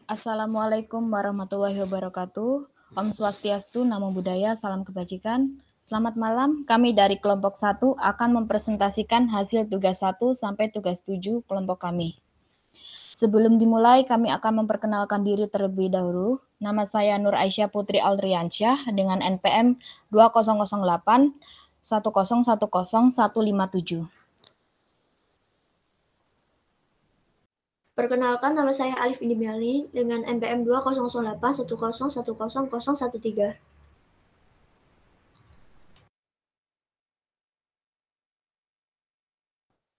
Assalamualaikum warahmatullahi wabarakatuh. Om Swastiastu, Namo Buddhaya, salam kebajikan. Selamat malam, kami dari kelompok 1 akan mempresentasikan hasil tugas 1 sampai tugas 7 kelompok kami. Sebelum dimulai, kami akan memperkenalkan diri terlebih dahulu. Nama saya Nur Aisyah Putri Aldriansyah dengan NPM 2008 1010157. Perkenalkan, nama saya Alif Indimiali dengan NPM 2008 1010013.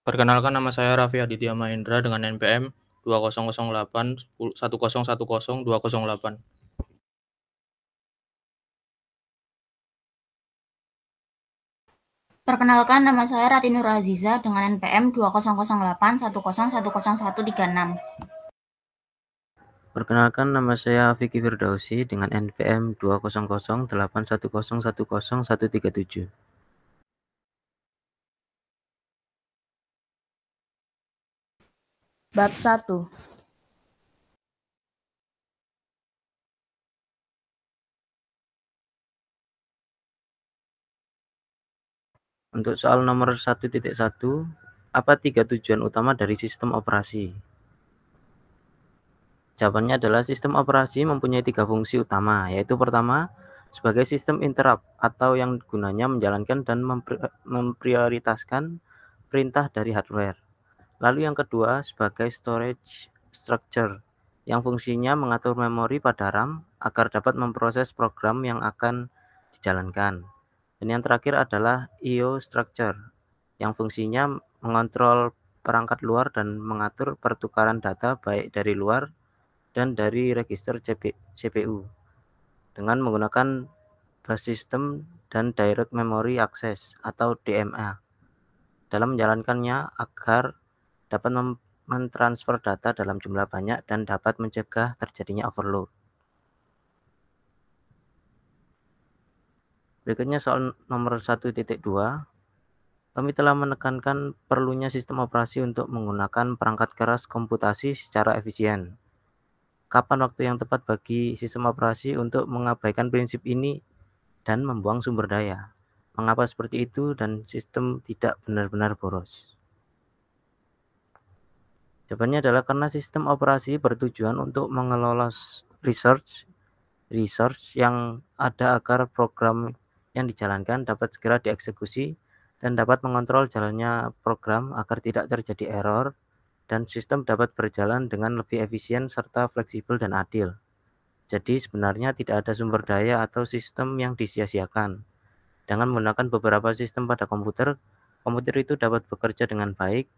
Perkenalkan, nama saya Raffi Aditya Mahendra dengan NPM 2008 1010208. Perkenalkan, nama saya Rati Nur Aziza dengan NPM 2008 1010136. Perkenalkan, nama saya Vicky Firdausi dengan NPM 20081010137. Bab 1. Untuk soal nomor 1.1, apa 3 tujuan utama dari sistem operasi? Jawabannya adalah sistem operasi mempunyai 3 fungsi utama, yaitu pertama, sebagai sistem interrupt atau yang gunanya menjalankan dan memprioritaskan perintah dari hardware. Lalu yang kedua, sebagai storage structure, yang fungsinya mengatur memori pada RAM agar dapat memproses program yang akan dijalankan. Dan yang terakhir adalah I/O structure, yang fungsinya mengontrol perangkat luar dan mengatur pertukaran data baik dari luar dan dari register CPU dengan menggunakan bus system dan direct memory access atau DMA dalam menjalankannya agar dapat mentransfer data dalam jumlah banyak dan dapat mencegah terjadinya overload. Berikutnya soal nomor 1.2. Kami telah menekankan perlunya sistem operasi untuk menggunakan perangkat keras komputasi secara efisien. Kapan waktu yang tepat bagi sistem operasi untuk mengabaikan prinsip ini dan membuang sumber daya? Mengapa seperti itu dan sistem tidak benar-benar boros? Jawabannya adalah karena sistem operasi bertujuan untuk mengelola resource yang ada agar program yang dijalankan dapat segera dieksekusi dan dapat mengontrol jalannya program agar tidak terjadi error dan sistem dapat berjalan dengan lebih efisien serta fleksibel dan adil. Jadi sebenarnya tidak ada sumber daya atau sistem yang disia-siakan. Dengan menggunakan beberapa sistem pada komputer itu dapat bekerja dengan baik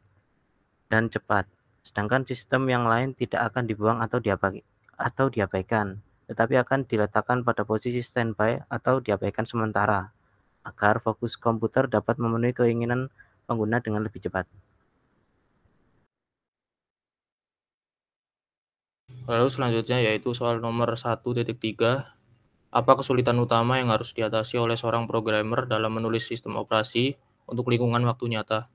dan cepat. Sedangkan sistem yang lain tidak akan dibuang atau diabaikan, tetapi akan diletakkan pada posisi standby atau diabaikan sementara, agar fokus komputer dapat memenuhi keinginan pengguna dengan lebih cepat. Lalu selanjutnya yaitu soal nomor 1.3. Apa kesulitan utama yang harus diatasi oleh seorang programmer dalam menulis sistem operasi untuk lingkungan waktu nyata?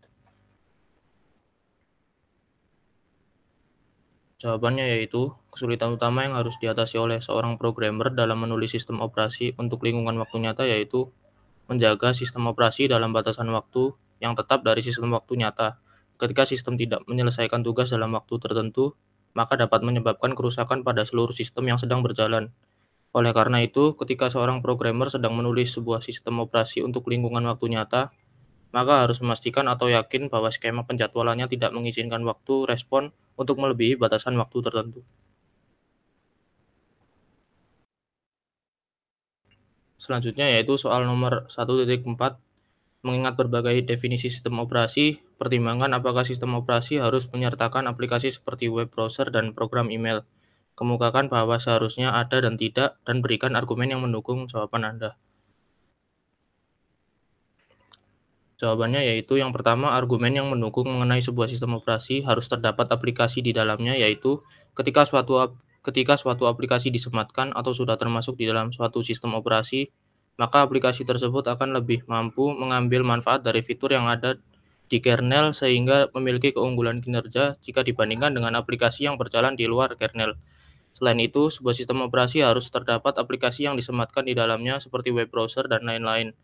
Jawabannya yaitu, kesulitan utama yang harus diatasi oleh seorang programmer dalam menulis sistem operasi untuk lingkungan waktu nyata yaitu menjaga sistem operasi dalam batasan waktu yang tetap dari sistem waktu nyata. Ketika sistem tidak menyelesaikan tugas dalam waktu tertentu, maka dapat menyebabkan kerusakan pada seluruh sistem yang sedang berjalan. Oleh karena itu, ketika seorang programmer sedang menulis sebuah sistem operasi untuk lingkungan waktu nyata, maka harus memastikan atau yakin bahwa skema penjadwalannya tidak mengizinkan waktu respon untuk melebihi batasan waktu tertentu. Selanjutnya yaitu soal nomor 1.4. Mengingat berbagai definisi sistem operasi, pertimbangkan apakah sistem operasi harus menyertakan aplikasi seperti web browser dan program email. Kemukakan bahwa seharusnya ada dan tidak, dan berikan argumen yang mendukung jawaban Anda. Jawabannya yaitu yang pertama, argumen yang mendukung mengenai sebuah sistem operasi harus terdapat aplikasi di dalamnya, yaitu ketika suatu aplikasi disematkan atau sudah termasuk di dalam suatu sistem operasi, maka aplikasi tersebut akan lebih mampu mengambil manfaat dari fitur yang ada di kernel sehingga memiliki keunggulan kinerja jika dibandingkan dengan aplikasi yang berjalan di luar kernel. Selain itu, sebuah sistem operasi harus terdapat aplikasi yang disematkan di dalamnya seperti web browser dan lain-lain.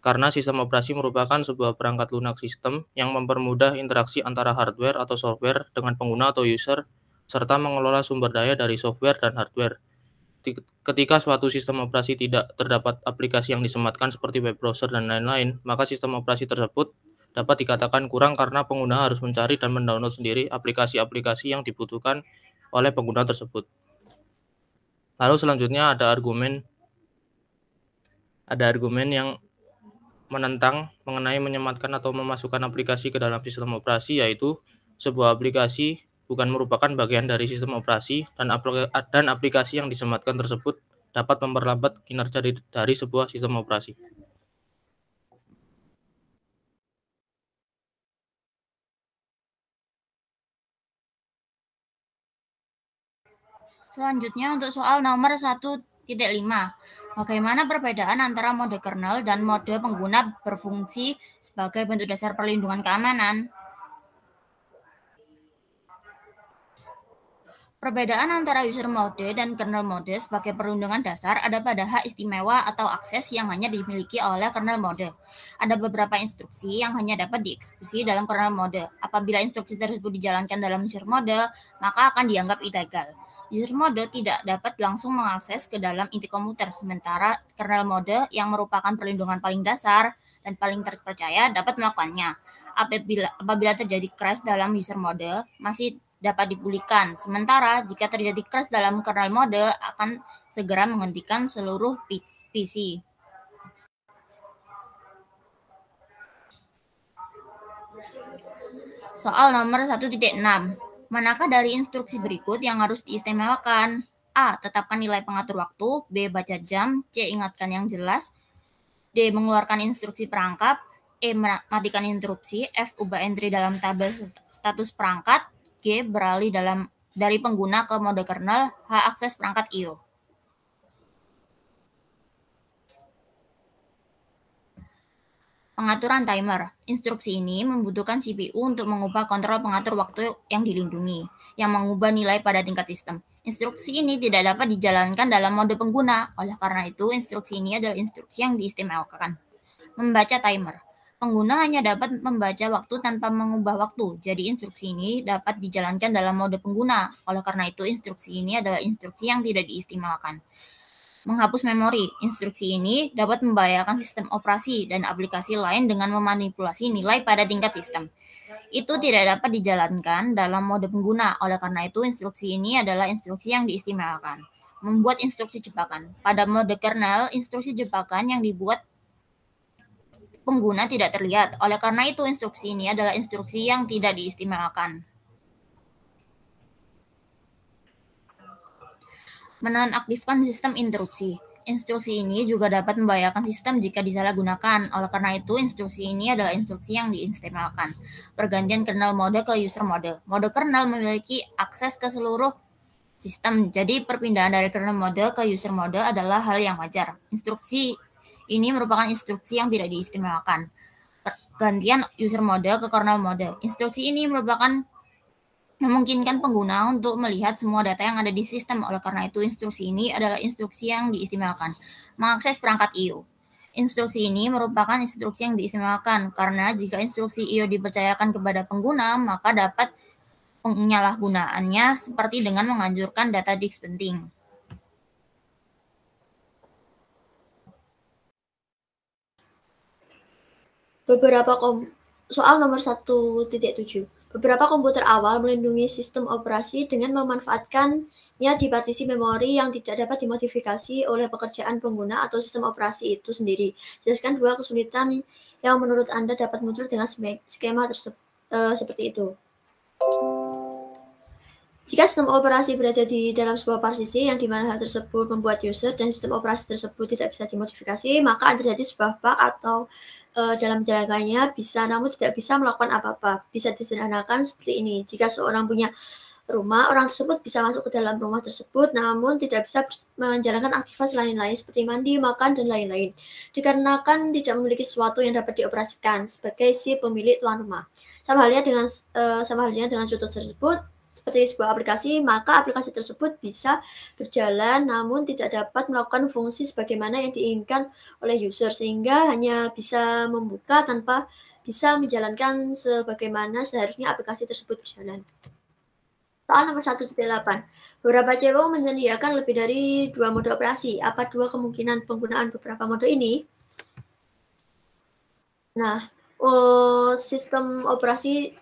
Karena sistem operasi merupakan sebuah perangkat lunak sistem yang mempermudah interaksi antara hardware atau software dengan pengguna atau user, serta mengelola sumber daya dari software dan hardware. Ketika suatu sistem operasi tidak terdapat aplikasi yang disematkan seperti web browser dan lain-lain, maka sistem operasi tersebut dapat dikatakan kurang karena pengguna harus mencari dan mendownload sendiri aplikasi-aplikasi yang dibutuhkan oleh pengguna tersebut. Lalu selanjutnya ada argumen yang menentang mengenai menyematkan atau memasukkan aplikasi ke dalam sistem operasi, yaitu sebuah aplikasi bukan merupakan bagian dari sistem operasi dan aplikasi yang disematkan tersebut dapat memperlambat kinerja dari sebuah sistem operasi. Selanjutnya untuk soal nomor 1.5. Bagaimana perbedaan antara mode kernel dan mode pengguna berfungsi sebagai bentuk dasar perlindungan keamanan? Perbedaan antara user mode dan kernel mode sebagai perlindungan dasar ada pada hak istimewa atau akses yang hanya dimiliki oleh kernel mode. Ada beberapa instruksi yang hanya dapat dieksekusi dalam kernel mode. Apabila instruksi tersebut dijalankan dalam user mode, maka akan dianggap ilegal. User mode tidak dapat langsung mengakses ke dalam inti komputer, sementara kernel mode yang merupakan perlindungan paling dasar dan paling terpercaya dapat melakukannya. Apabila terjadi crash dalam user mode, masih dapat dipulihkan. Sementara jika terjadi crash dalam kernel mode, akan segera menghentikan seluruh PC. Soal nomor 1.6. Manakah dari instruksi berikut yang harus diistimewakan? A. Tetapkan nilai pengatur waktu. B. Baca jam. C. Ingatkan yang jelas. D. Mengeluarkan instruksi perangkap. E. Matikan interupsi. F. Ubah entry dalam tabel status perangkat. G. Beralih dari pengguna ke mode kernel. H. Akses perangkat I.O. Pengaturan timer. Instruksi ini membutuhkan CPU untuk mengubah kontrol pengatur waktu yang dilindungi, yang mengubah nilai pada tingkat sistem. Instruksi ini tidak dapat dijalankan dalam mode pengguna. Oleh karena itu, instruksi ini adalah instruksi yang diistimewakan. Membaca timer. Pengguna hanya dapat membaca waktu tanpa mengubah waktu. Jadi instruksi ini dapat dijalankan dalam mode pengguna. Oleh karena itu, instruksi ini adalah instruksi yang tidak diistimewakan. Menghapus memori. Instruksi ini dapat membahayakan sistem operasi dan aplikasi lain dengan memanipulasi nilai pada tingkat sistem. Itu tidak dapat dijalankan dalam mode pengguna. Oleh karena itu, instruksi ini adalah instruksi yang diistimewakan. Membuat instruksi jebakan. Pada mode kernel, instruksi jebakan yang dibuat pengguna tidak terlihat. Oleh karena itu, instruksi ini adalah instruksi yang tidak diistimewakan. Menonaktifkan sistem interupsi. Instruksi ini juga dapat membahayakan sistem jika disalahgunakan. Oleh karena itu, instruksi ini adalah instruksi yang diistimewakan. Pergantian kernel mode ke user mode. Mode kernel memiliki akses ke seluruh sistem. Jadi, perpindahan dari kernel mode ke user mode adalah hal yang wajar. Instruksi ini merupakan instruksi yang tidak diistimewakan. Pergantian user mode ke kernel mode. Instruksi ini memungkinkan pengguna untuk melihat semua data yang ada di sistem. Oleh karena itu, instruksi ini adalah instruksi yang diistimewakan. Mengakses perangkat I.O. Instruksi ini merupakan instruksi yang diistimewakan karena jika instruksi I.O. dipercayakan kepada pengguna, maka dapat penyalahgunaannya seperti dengan menganjurkan data disk penting. Soal nomor 1.7. Beberapa komputer awal melindungi sistem operasi dengan memanfaatkannya di partisi memori yang tidak dapat dimodifikasi oleh pekerjaan pengguna atau sistem operasi itu sendiri. Jelaskan dua kesulitan yang menurut Anda dapat muncul dengan skema seperti itu. Jika sistem operasi berada di dalam sebuah partisi yang dimana hal tersebut membuat user dan sistem operasi tersebut tidak bisa dimodifikasi, maka akan terjadi sebuah bug atau dalam menjalankannya bisa namun tidak bisa melakukan apa-apa. Bisa disederhanakan seperti ini. Jika seorang punya rumah, orang tersebut bisa masuk ke dalam rumah tersebut namun tidak bisa menjalankan aktivitas lain-lain seperti mandi, makan, dan lain-lain. Dikarenakan tidak memiliki sesuatu yang dapat dioperasikan sebagai si pemilik tuan rumah. Sama halnya dengan contoh tersebut, seperti sebuah aplikasi, maka aplikasi tersebut bisa berjalan namun tidak dapat melakukan fungsi sebagaimana yang diinginkan oleh user, sehingga hanya bisa membuka tanpa bisa menjalankan sebagaimana seharusnya aplikasi tersebut berjalan. Soal nomor 1.8. Beberapa CPO menyediakan lebih dari 2 mode operasi. Apa 2 kemungkinan penggunaan beberapa mode ini? Nah, sistem operasi,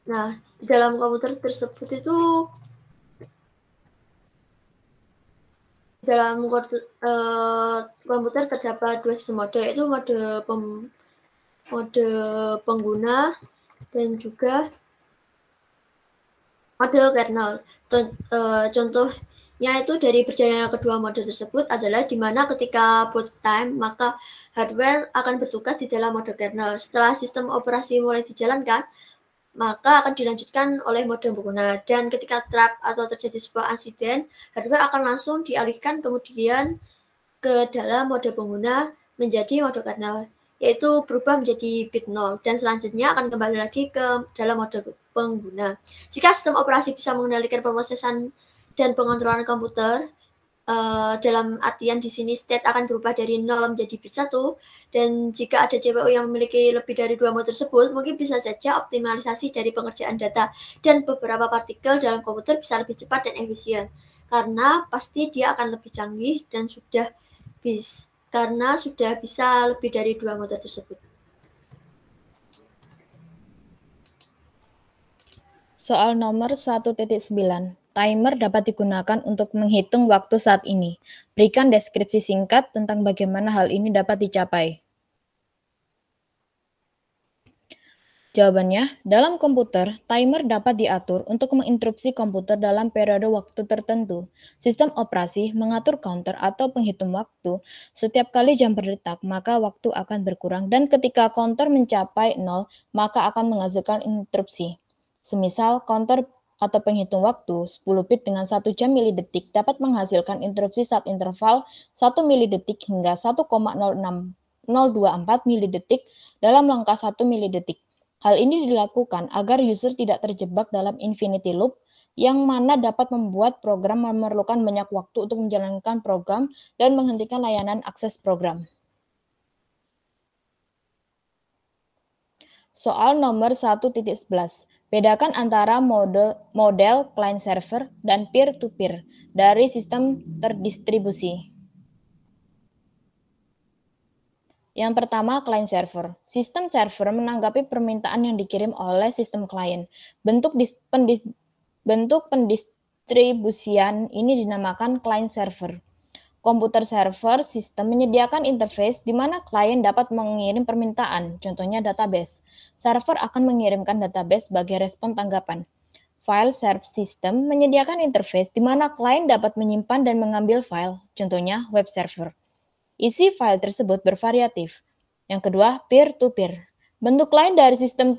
di dalam komputer tersebut itu, dalam komputer terdapat 2 sistem mode, yaitu mode pengguna dan juga mode kernel. Contohnya itu dari perjalanan kedua mode tersebut adalah di mana ketika boot time, maka hardware akan bertugas di dalam mode kernel. Setelah sistem operasi mulai dijalankan, maka akan dilanjutkan oleh mode pengguna. Dan ketika trap atau terjadi sebuah insiden, hardware akan langsung dialihkan kemudian ke dalam mode pengguna menjadi mode kernel, yaitu berubah menjadi bit 0, dan selanjutnya akan kembali lagi ke dalam mode pengguna. Jika sistem operasi bisa mengendalikan pemrosesan dan pengontrolan komputer, dalam artian di sini state akan berubah dari 0 menjadi bit 1, dan jika ada CPU yang memiliki lebih dari 2 mode tersebut, mungkin bisa saja optimalisasi dari pengerjaan data dan beberapa partikel dalam komputer bisa lebih cepat dan efisien, karena pasti dia akan lebih canggih dan sudah bisa lebih dari 2 mode tersebut. Soal nomor 1.9. Timer dapat digunakan untuk menghitung waktu saat ini. Berikan deskripsi singkat tentang bagaimana hal ini dapat dicapai. Jawabannya, dalam komputer, timer dapat diatur untuk menginterupsi komputer dalam periode waktu tertentu. Sistem operasi mengatur counter atau penghitung waktu. Setiap kali jam berdetak, maka waktu akan berkurang, dan ketika counter mencapai 0, maka akan menghasilkan interupsi. Semisal, counter atau penghitung waktu 10 bit dengan 1 jam milidetik dapat menghasilkan interupsi saat interval 1 milidetik hingga 1,06024 milidetik dalam langkah 1 milidetik. Hal ini dilakukan agar user tidak terjebak dalam infinity loop, yang mana dapat membuat program memerlukan banyak waktu untuk menjalankan program dan menghentikan layanan akses program. Soal nomor 1.11. Bedakan antara model client-server dan peer-to-peer dari sistem terdistribusi. Yang pertama, client-server. Sistem server menanggapi permintaan yang dikirim oleh sistem klien. Bentuk pendistribusian ini dinamakan client-server. Komputer server sistem menyediakan interface di mana klien dapat mengirim permintaan, contohnya database. Server akan mengirimkan database sebagai respon tanggapan. File serve system menyediakan interface di mana klien dapat menyimpan dan mengambil file, contohnya web server. Isi file tersebut bervariatif. Yang kedua, peer-to-peer. Bentuk lain dari sistem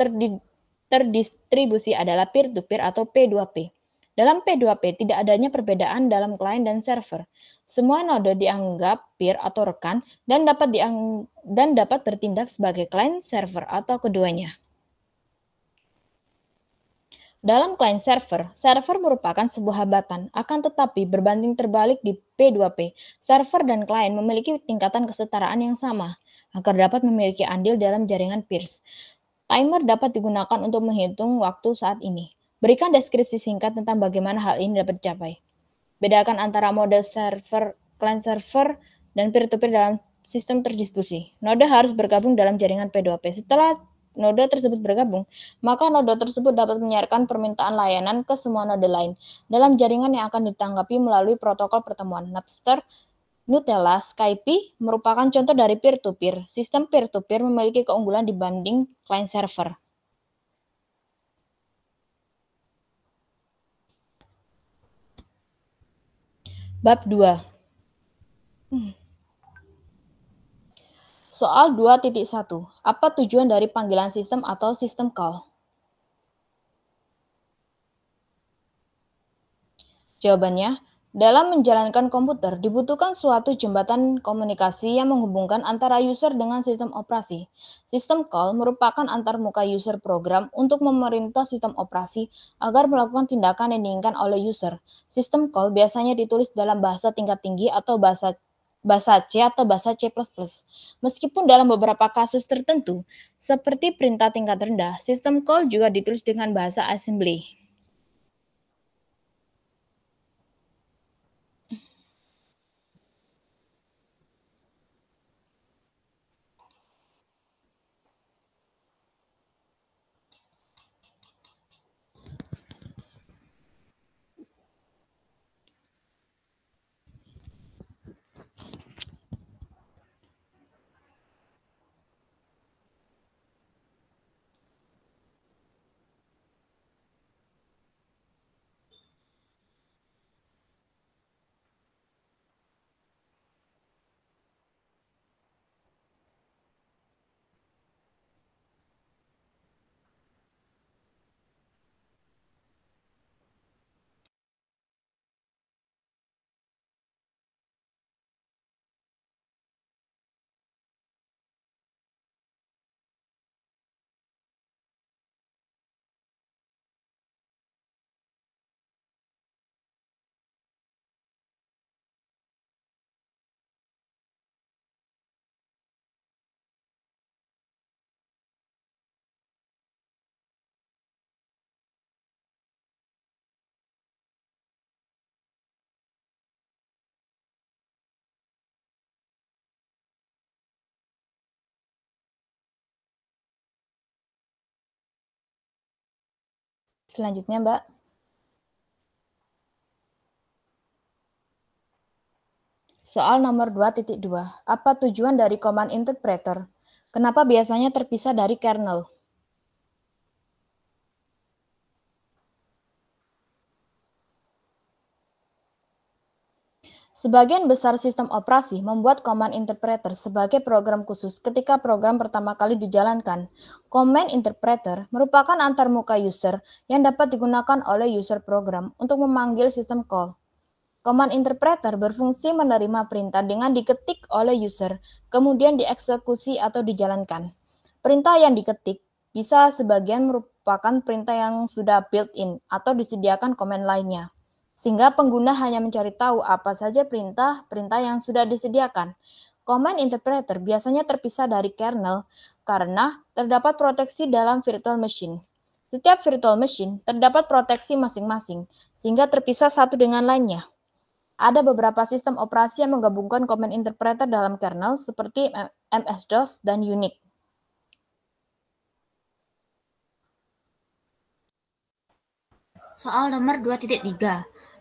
terdistribusi adalah peer-to-peer atau P2P. Dalam P2P tidak adanya perbedaan dalam klien dan server. Semua node dianggap peer atau rekan dan dapat bertindak sebagai klien, server, atau keduanya. Dalam client server, server merupakan sebuah hambatan, akan tetapi berbanding terbalik di P2P, server dan klien memiliki tingkatan kesetaraan yang sama, agar dapat memiliki andil dalam jaringan peers. Timer dapat digunakan untuk menghitung waktu saat ini. Berikan deskripsi singkat tentang bagaimana hal ini dapat dicapai. Bedakan antara model server, client server, dan peer-to-peer dalam sistem terdistribusi. Node harus bergabung dalam jaringan P2P. Setelah node tersebut bergabung, maka node tersebut dapat menyiarkan permintaan layanan ke semua node lain dalam jaringan yang akan ditanggapi melalui protokol pertemuan. Napster, Gnutella, Skype merupakan contoh dari peer-to-peer. Sistem peer-to-peer memiliki keunggulan dibanding client server. Bab 2. Soal 2.1. Apa tujuan dari panggilan sistem atau system call? Jawabannya, Dalam menjalankan komputer, dibutuhkan suatu jembatan komunikasi yang menghubungkan antara user dengan sistem operasi. Sistem call merupakan antarmuka user program untuk memerintah sistem operasi agar melakukan tindakan yang diinginkan oleh user. Sistem call biasanya ditulis dalam bahasa tingkat tinggi atau bahasa C atau bahasa C++. Meskipun dalam beberapa kasus tertentu, seperti perintah tingkat rendah, sistem call juga ditulis dengan bahasa assembly. Selanjutnya, Mbak. Soal nomor 2.2. Apa tujuan dari command interpreter? Kenapa biasanya terpisah dari kernel? Sebagian besar sistem operasi membuat command interpreter sebagai program khusus ketika program pertama kali dijalankan. Command interpreter merupakan antarmuka user yang dapat digunakan oleh user program untuk memanggil sistem call. Command interpreter berfungsi menerima perintah dengan diketik oleh user, kemudian dieksekusi atau dijalankan. Perintah yang diketik bisa sebagian merupakan perintah yang sudah built-in atau disediakan command lainnya, sehingga pengguna hanya mencari tahu apa saja perintah yang sudah disediakan. Command interpreter biasanya terpisah dari kernel karena terdapat proteksi dalam virtual machine. Setiap virtual machine terdapat proteksi masing-masing, sehingga terpisah satu dengan lainnya. Ada beberapa sistem operasi yang menggabungkan command interpreter dalam kernel seperti MS-DOS dan Unix. Soal nomor 2.3.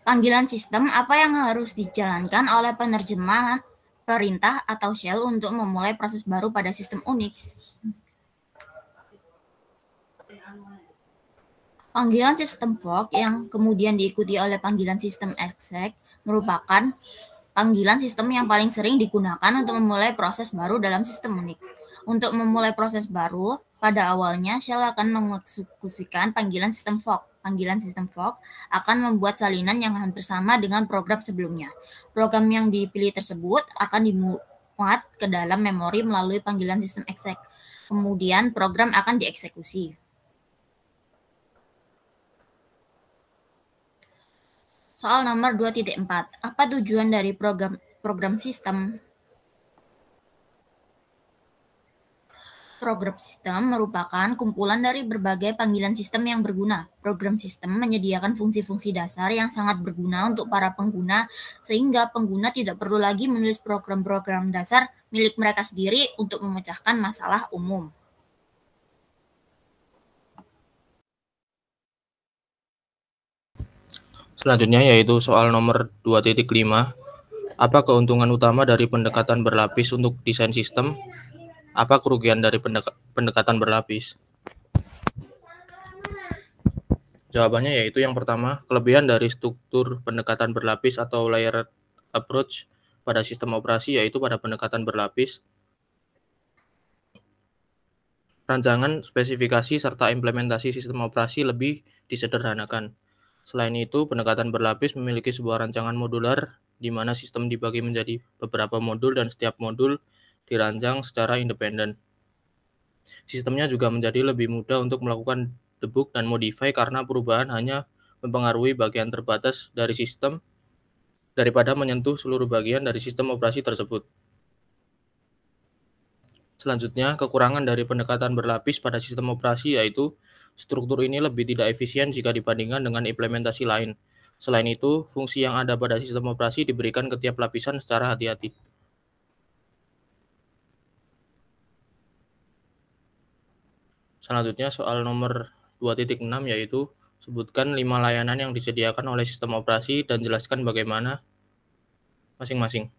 Panggilan sistem apa yang harus dijalankan oleh penerjemah perintah atau shell untuk memulai proses baru pada sistem Unix? Panggilan sistem fork yang kemudian diikuti oleh panggilan sistem exec merupakan panggilan sistem yang paling sering digunakan untuk memulai proses baru dalam sistem Unix. Untuk memulai proses baru, pada awalnya shell akan mengeksekusikan panggilan sistem fork. Panggilan sistem fork akan membuat salinan yang hampir sama dengan program sebelumnya. Program yang dipilih tersebut akan dimuat ke dalam memori melalui panggilan sistem exec. Kemudian program akan dieksekusi. Soal nomor 2.4. Apa tujuan dari program sistem? Program sistem merupakan kumpulan dari berbagai panggilan sistem yang berguna. Program sistem menyediakan fungsi-fungsi dasar yang sangat berguna untuk para pengguna, sehingga pengguna tidak perlu lagi menulis program-program dasar milik mereka sendiri untuk memecahkan masalah umum. Selanjutnya yaitu soal nomor 2.5. Apa keuntungan utama dari pendekatan berlapis untuk desain sistem? Apa kerugian dari pendekatan berlapis? Jawabannya yaitu yang pertama, kelebihan dari struktur pendekatan berlapis atau layered approach pada sistem operasi yaitu pada pendekatan berlapis, rancangan, spesifikasi, serta implementasi sistem operasi lebih disederhanakan. Selain itu, pendekatan berlapis memiliki sebuah rancangan modular di mana sistem dibagi menjadi beberapa modul dan setiap modul dirancang secara independen. Sistemnya juga menjadi lebih mudah untuk melakukan debug dan modify karena perubahan hanya mempengaruhi bagian terbatas dari sistem daripada menyentuh seluruh bagian dari sistem operasi tersebut. Selanjutnya, kekurangan dari pendekatan berlapis pada sistem operasi yaitu struktur ini lebih tidak efisien jika dibandingkan dengan implementasi lain. Selain itu, fungsi yang ada pada sistem operasi diberikan ke tiap lapisan secara hati-hati. Selanjutnya, soal nomor 2.6 yaitu sebutkan 5 layanan yang disediakan oleh sistem operasi dan jelaskan bagaimana masing-masing.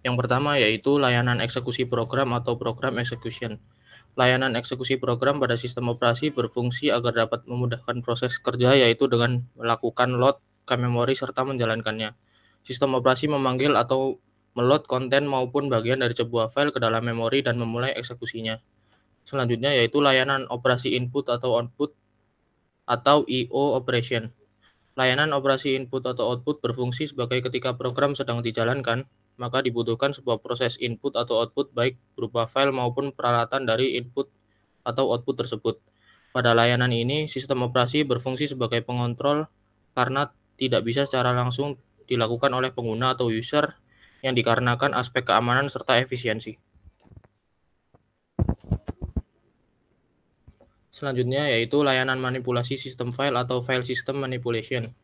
Yang pertama yaitu layanan eksekusi program atau program execution. Layanan eksekusi program pada sistem operasi berfungsi agar dapat memudahkan proses kerja yaitu dengan melakukan load ke memori serta menjalankannya. Sistem operasi memanggil atau meload konten maupun bagian dari sebuah file ke dalam memori dan memulai eksekusinya. Selanjutnya yaitu layanan operasi input atau output atau I/O operation. Layanan operasi input atau output berfungsi sebagai ketika program sedang dijalankan, maka dibutuhkan sebuah proses input atau output baik berupa file maupun peralatan dari input atau output tersebut. Pada layanan ini, sistem operasi berfungsi sebagai pengontrol karena tidak bisa secara langsung dilakukan oleh pengguna atau user yang dikarenakan aspek keamanan serta efisiensi. Selanjutnya yaitu layanan manipulasi sistem file atau file system manipulation.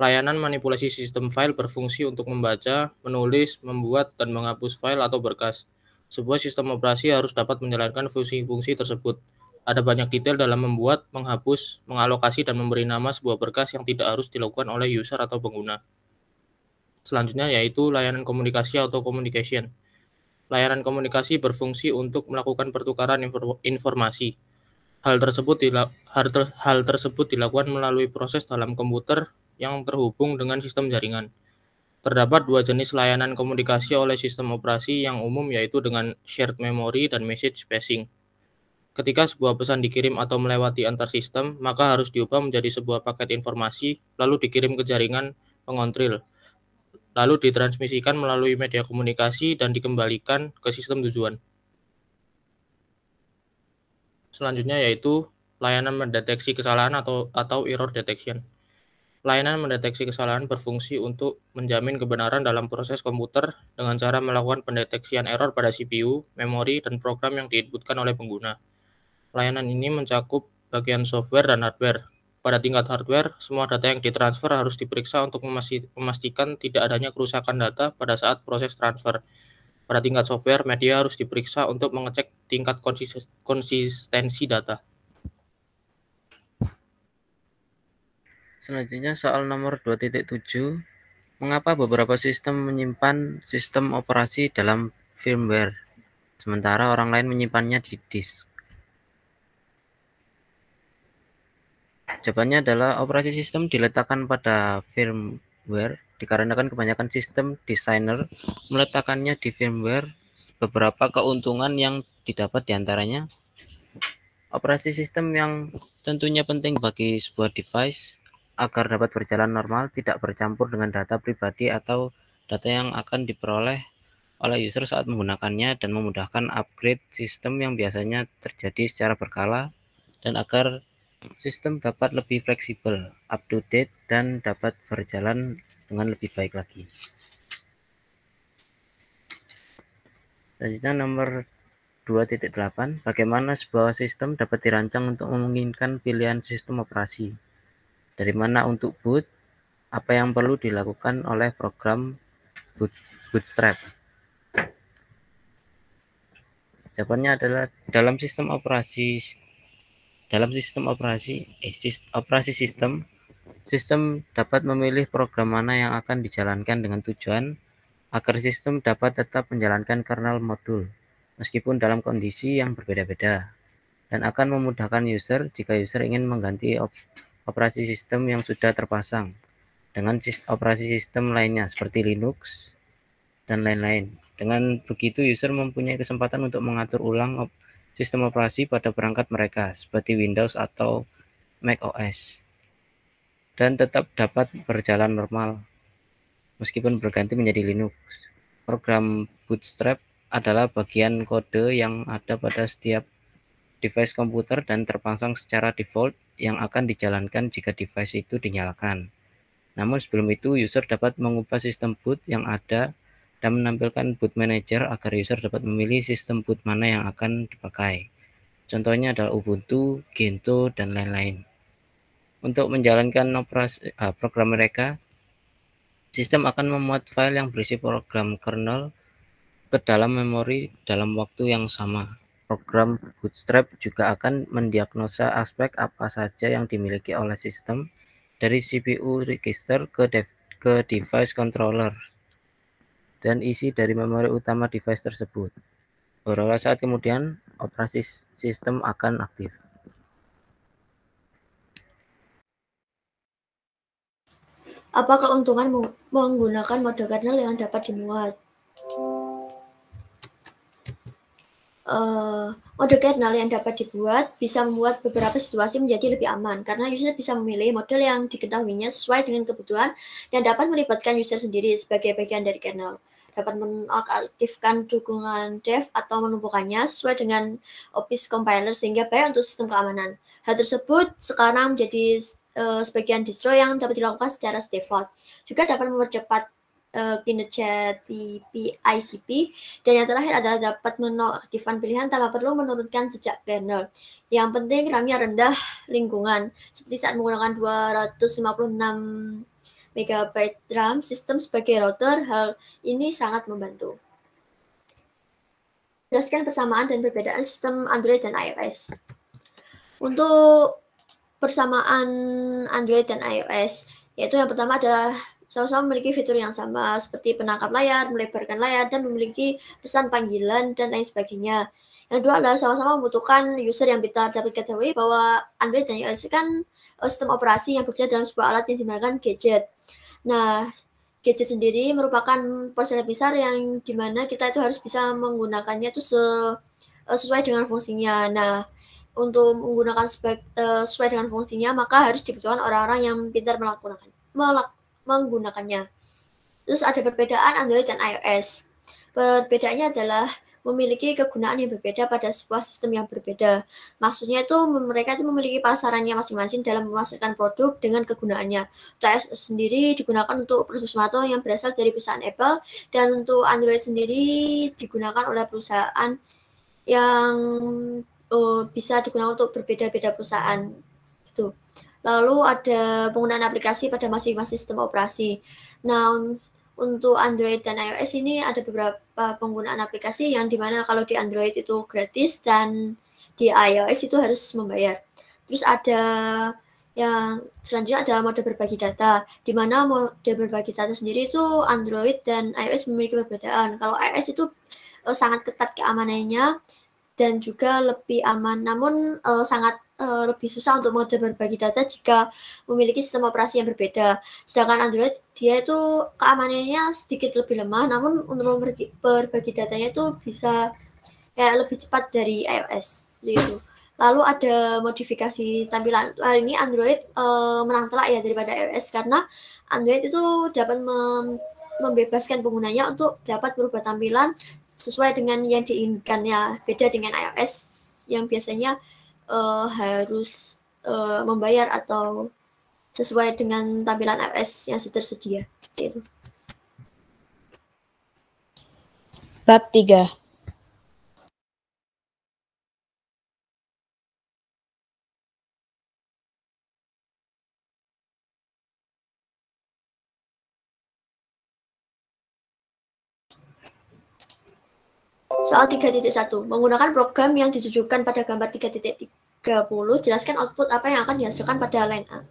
Layanan manipulasi sistem file berfungsi untuk membaca, menulis, membuat, dan menghapus file atau berkas. Sebuah sistem operasi harus dapat menjalankan fungsi-fungsi tersebut. Ada banyak detail dalam membuat, menghapus, mengalokasi, dan memberi nama sebuah berkas yang tidak harus dilakukan oleh user atau pengguna. Selanjutnya yaitu layanan komunikasi atau communication. Layanan komunikasi berfungsi untuk melakukan pertukaran informasi. Hal tersebut dilakukan melalui proses dalam komputer yang terhubung dengan sistem jaringan. Terdapat dua jenis layanan komunikasi oleh sistem operasi yang umum yaitu dengan shared memory dan message passing. Ketika sebuah pesan dikirim atau melewati antar sistem, maka harus diubah menjadi sebuah paket informasi, lalu dikirim ke jaringan pengontril, lalu ditransmisikan melalui media komunikasi dan dikembalikan ke sistem tujuan. Selanjutnya yaitu layanan mendeteksi kesalahan atau error detection. Layanan mendeteksi kesalahan berfungsi untuk menjamin kebenaran dalam proses komputer dengan cara melakukan pendeteksian error pada CPU, memori, dan program yang diinputkan oleh pengguna. Layanan ini mencakup bagian software dan hardware. Pada tingkat hardware, semua data yang ditransfer harus diperiksa untuk memastikan tidak adanya kerusakan data pada saat proses transfer. Pada tingkat software, media harus diperiksa untuk mengecek tingkat konsistensi data. Selanjutnya soal nomor 2.7, mengapa beberapa sistem menyimpan sistem operasi dalam firmware, sementara orang lain menyimpannya di disk? Jawabannya adalah operasi sistem diletakkan pada firmware dikarenakan kebanyakan sistem designer meletakkannya di firmware. Beberapa keuntungan yang didapat diantaranya operasi sistem yang tentunya penting bagi sebuah device agar dapat berjalan normal, tidak bercampur dengan data pribadi atau data yang akan diperoleh oleh user saat menggunakannya, dan memudahkan upgrade sistem yang biasanya terjadi secara berkala, dan agar sistem dapat lebih fleksibel, up to date, dan dapat berjalan dengan lebih baik lagi. Selanjutnya nomor 2.8, bagaimana sebuah sistem dapat dirancang untuk memungkinkan pilihan sistem operasi? Dari mana untuk boot? Apa yang perlu dilakukan oleh program bootstrap? Jawabannya adalah dalam operasi sistem dapat memilih program mana yang akan dijalankan dengan tujuan agar sistem dapat tetap menjalankan kernel modul meskipun dalam kondisi yang berbeda-beda, dan akan memudahkan user jika user ingin mengganti operasi sistem yang sudah terpasang dengan operasi sistem lainnya seperti Linux dan lain-lain. Dengan begitu user mempunyai kesempatan untuk mengatur ulang sistem operasi pada perangkat mereka seperti Windows atau macOS dan tetap dapat berjalan normal meskipun berganti menjadi Linux. Program Bootstrap adalah bagian kode yang ada pada setiap device komputer dan terpasang secara default yang akan dijalankan jika device itu dinyalakan. Namun sebelum itu, user dapat mengubah sistem boot yang ada dan menampilkan boot manager agar user dapat memilih sistem boot mana yang akan dipakai. Contohnya adalah Ubuntu, Gentoo, dan lain-lain. Untuk menjalankan program mereka, sistem akan memuat file yang berisi program kernel ke dalam memori dalam waktu yang sama. Program Bootstrap juga akan mendiagnosa aspek apa saja yang dimiliki oleh sistem dari CPU register ke device controller dan isi dari memori utama device tersebut. Beberapa saat kemudian, operasi sistem akan aktif. Apa keuntungan menggunakan mode kernel yang dapat dimuat? Mode kernel yang dapat dibuat bisa membuat beberapa situasi menjadi lebih aman karena user bisa memilih model yang diketahuinya sesuai dengan kebutuhan dan dapat melibatkan user sendiri sebagai bagian dari kernel. Dapat mengaktifkan dukungan dev atau menumpukannya sesuai dengan Office compiler sehingga baik untuk sistem keamanan. Hal tersebut sekarang menjadi sebagian distro yang dapat dilakukan secara default. Juga dapat mempercepat kinerja PICP, dan yang terakhir adalah dapat menonaktifkan pilihan tanpa perlu menurunkan jejak kernel. Yang penting RAM-nya rendah lingkungan, seperti saat menggunakan 256 MB RAM sistem sebagai router. Hal ini sangat membantu. Jelaskan persamaan dan perbedaan sistem Android dan iOS. Untuk persamaan Android dan iOS, yaitu yang pertama adalah sama-sama memiliki fitur yang sama seperti penangkap layar, melebarkan layar, dan memiliki pesan panggilan dan lain sebagainya. Yang kedua adalah sama-sama membutuhkan user yang pintar. Dapat diketahui bahwa Android dan iOS kan sistem operasi yang bekerja dalam sebuah alat yang dinamakan gadget. Nah, gadget sendiri merupakan porsi besar yang dimana kita itu harus bisa menggunakannya itu sesuai dengan fungsinya. Nah, untuk menggunakan sesuai dengan fungsinya, maka harus dibutuhkan orang-orang yang pintar menggunakannya. Terus ada perbedaan Android dan iOS. Perbedaannya adalah memiliki kegunaan yang berbeda pada sebuah sistem yang berbeda. Maksudnya itu mereka itu memiliki pasarannya masing-masing dalam menghasilkan produk dengan kegunaannya. Untuk iOS sendiri digunakan untuk produk smartphone yang berasal dari perusahaan Apple, dan untuk Android sendiri digunakan oleh perusahaan yang bisa digunakan untuk berbeda-beda perusahaan. Itu. Lalu ada penggunaan aplikasi pada masing-masing sistem operasi. Nah, untuk Android dan iOS ini ada beberapa penggunaan aplikasi yang dimana kalau di Android itu gratis dan di iOS itu harus membayar. Terus ada yang selanjutnya ada mode berbagi data, di mana mode berbagi data sendiri itu Android dan iOS memiliki perbedaan. Kalau iOS itu sangat ketat keamanannya dan juga lebih aman, namun sangat lebih susah untuk mode berbagi data jika memiliki sistem operasi yang berbeda. Sedangkan Android dia itu keamanannya sedikit lebih lemah, namun untuk berbagi datanya itu bisa kayak lebih cepat dari iOS gitu. Lalu ada modifikasi tampilan. Hal ini Android menang telak ya daripada iOS, karena Android itu dapat membebaskan penggunanya untuk dapat merubah tampilan sesuai dengan yang diinginkannya. Beda dengan iOS yang biasanya harus membayar atau sesuai dengan tampilan iOS yang tersedia. Gitu. Bab 3. Soal 3.1. Menggunakan program yang ditujukan pada gambar 3.30, jelaskan output apa yang akan dihasilkan pada line A.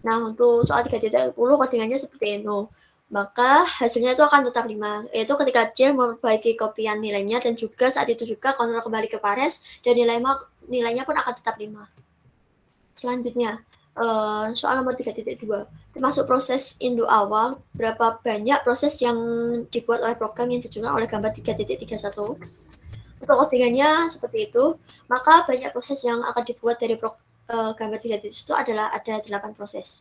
Nah, untuk soal 3.30 codingannya seperti ini. Maka hasilnya itu akan tetap 5, yaitu ketika J memperbaiki kopian nilainya, dan juga saat itu juga kontrol kembali ke Pares dan nilainya pun akan tetap 5. Selanjutnya, soal nomor 3.2, termasuk proses Indo awal, berapa banyak proses yang dibuat oleh program yang ditujukan oleh gambar 3.31. Untuk codingannya seperti itu, maka banyak proses yang akan dibuat dari gambar 3 titik itu adalah ada 8 proses.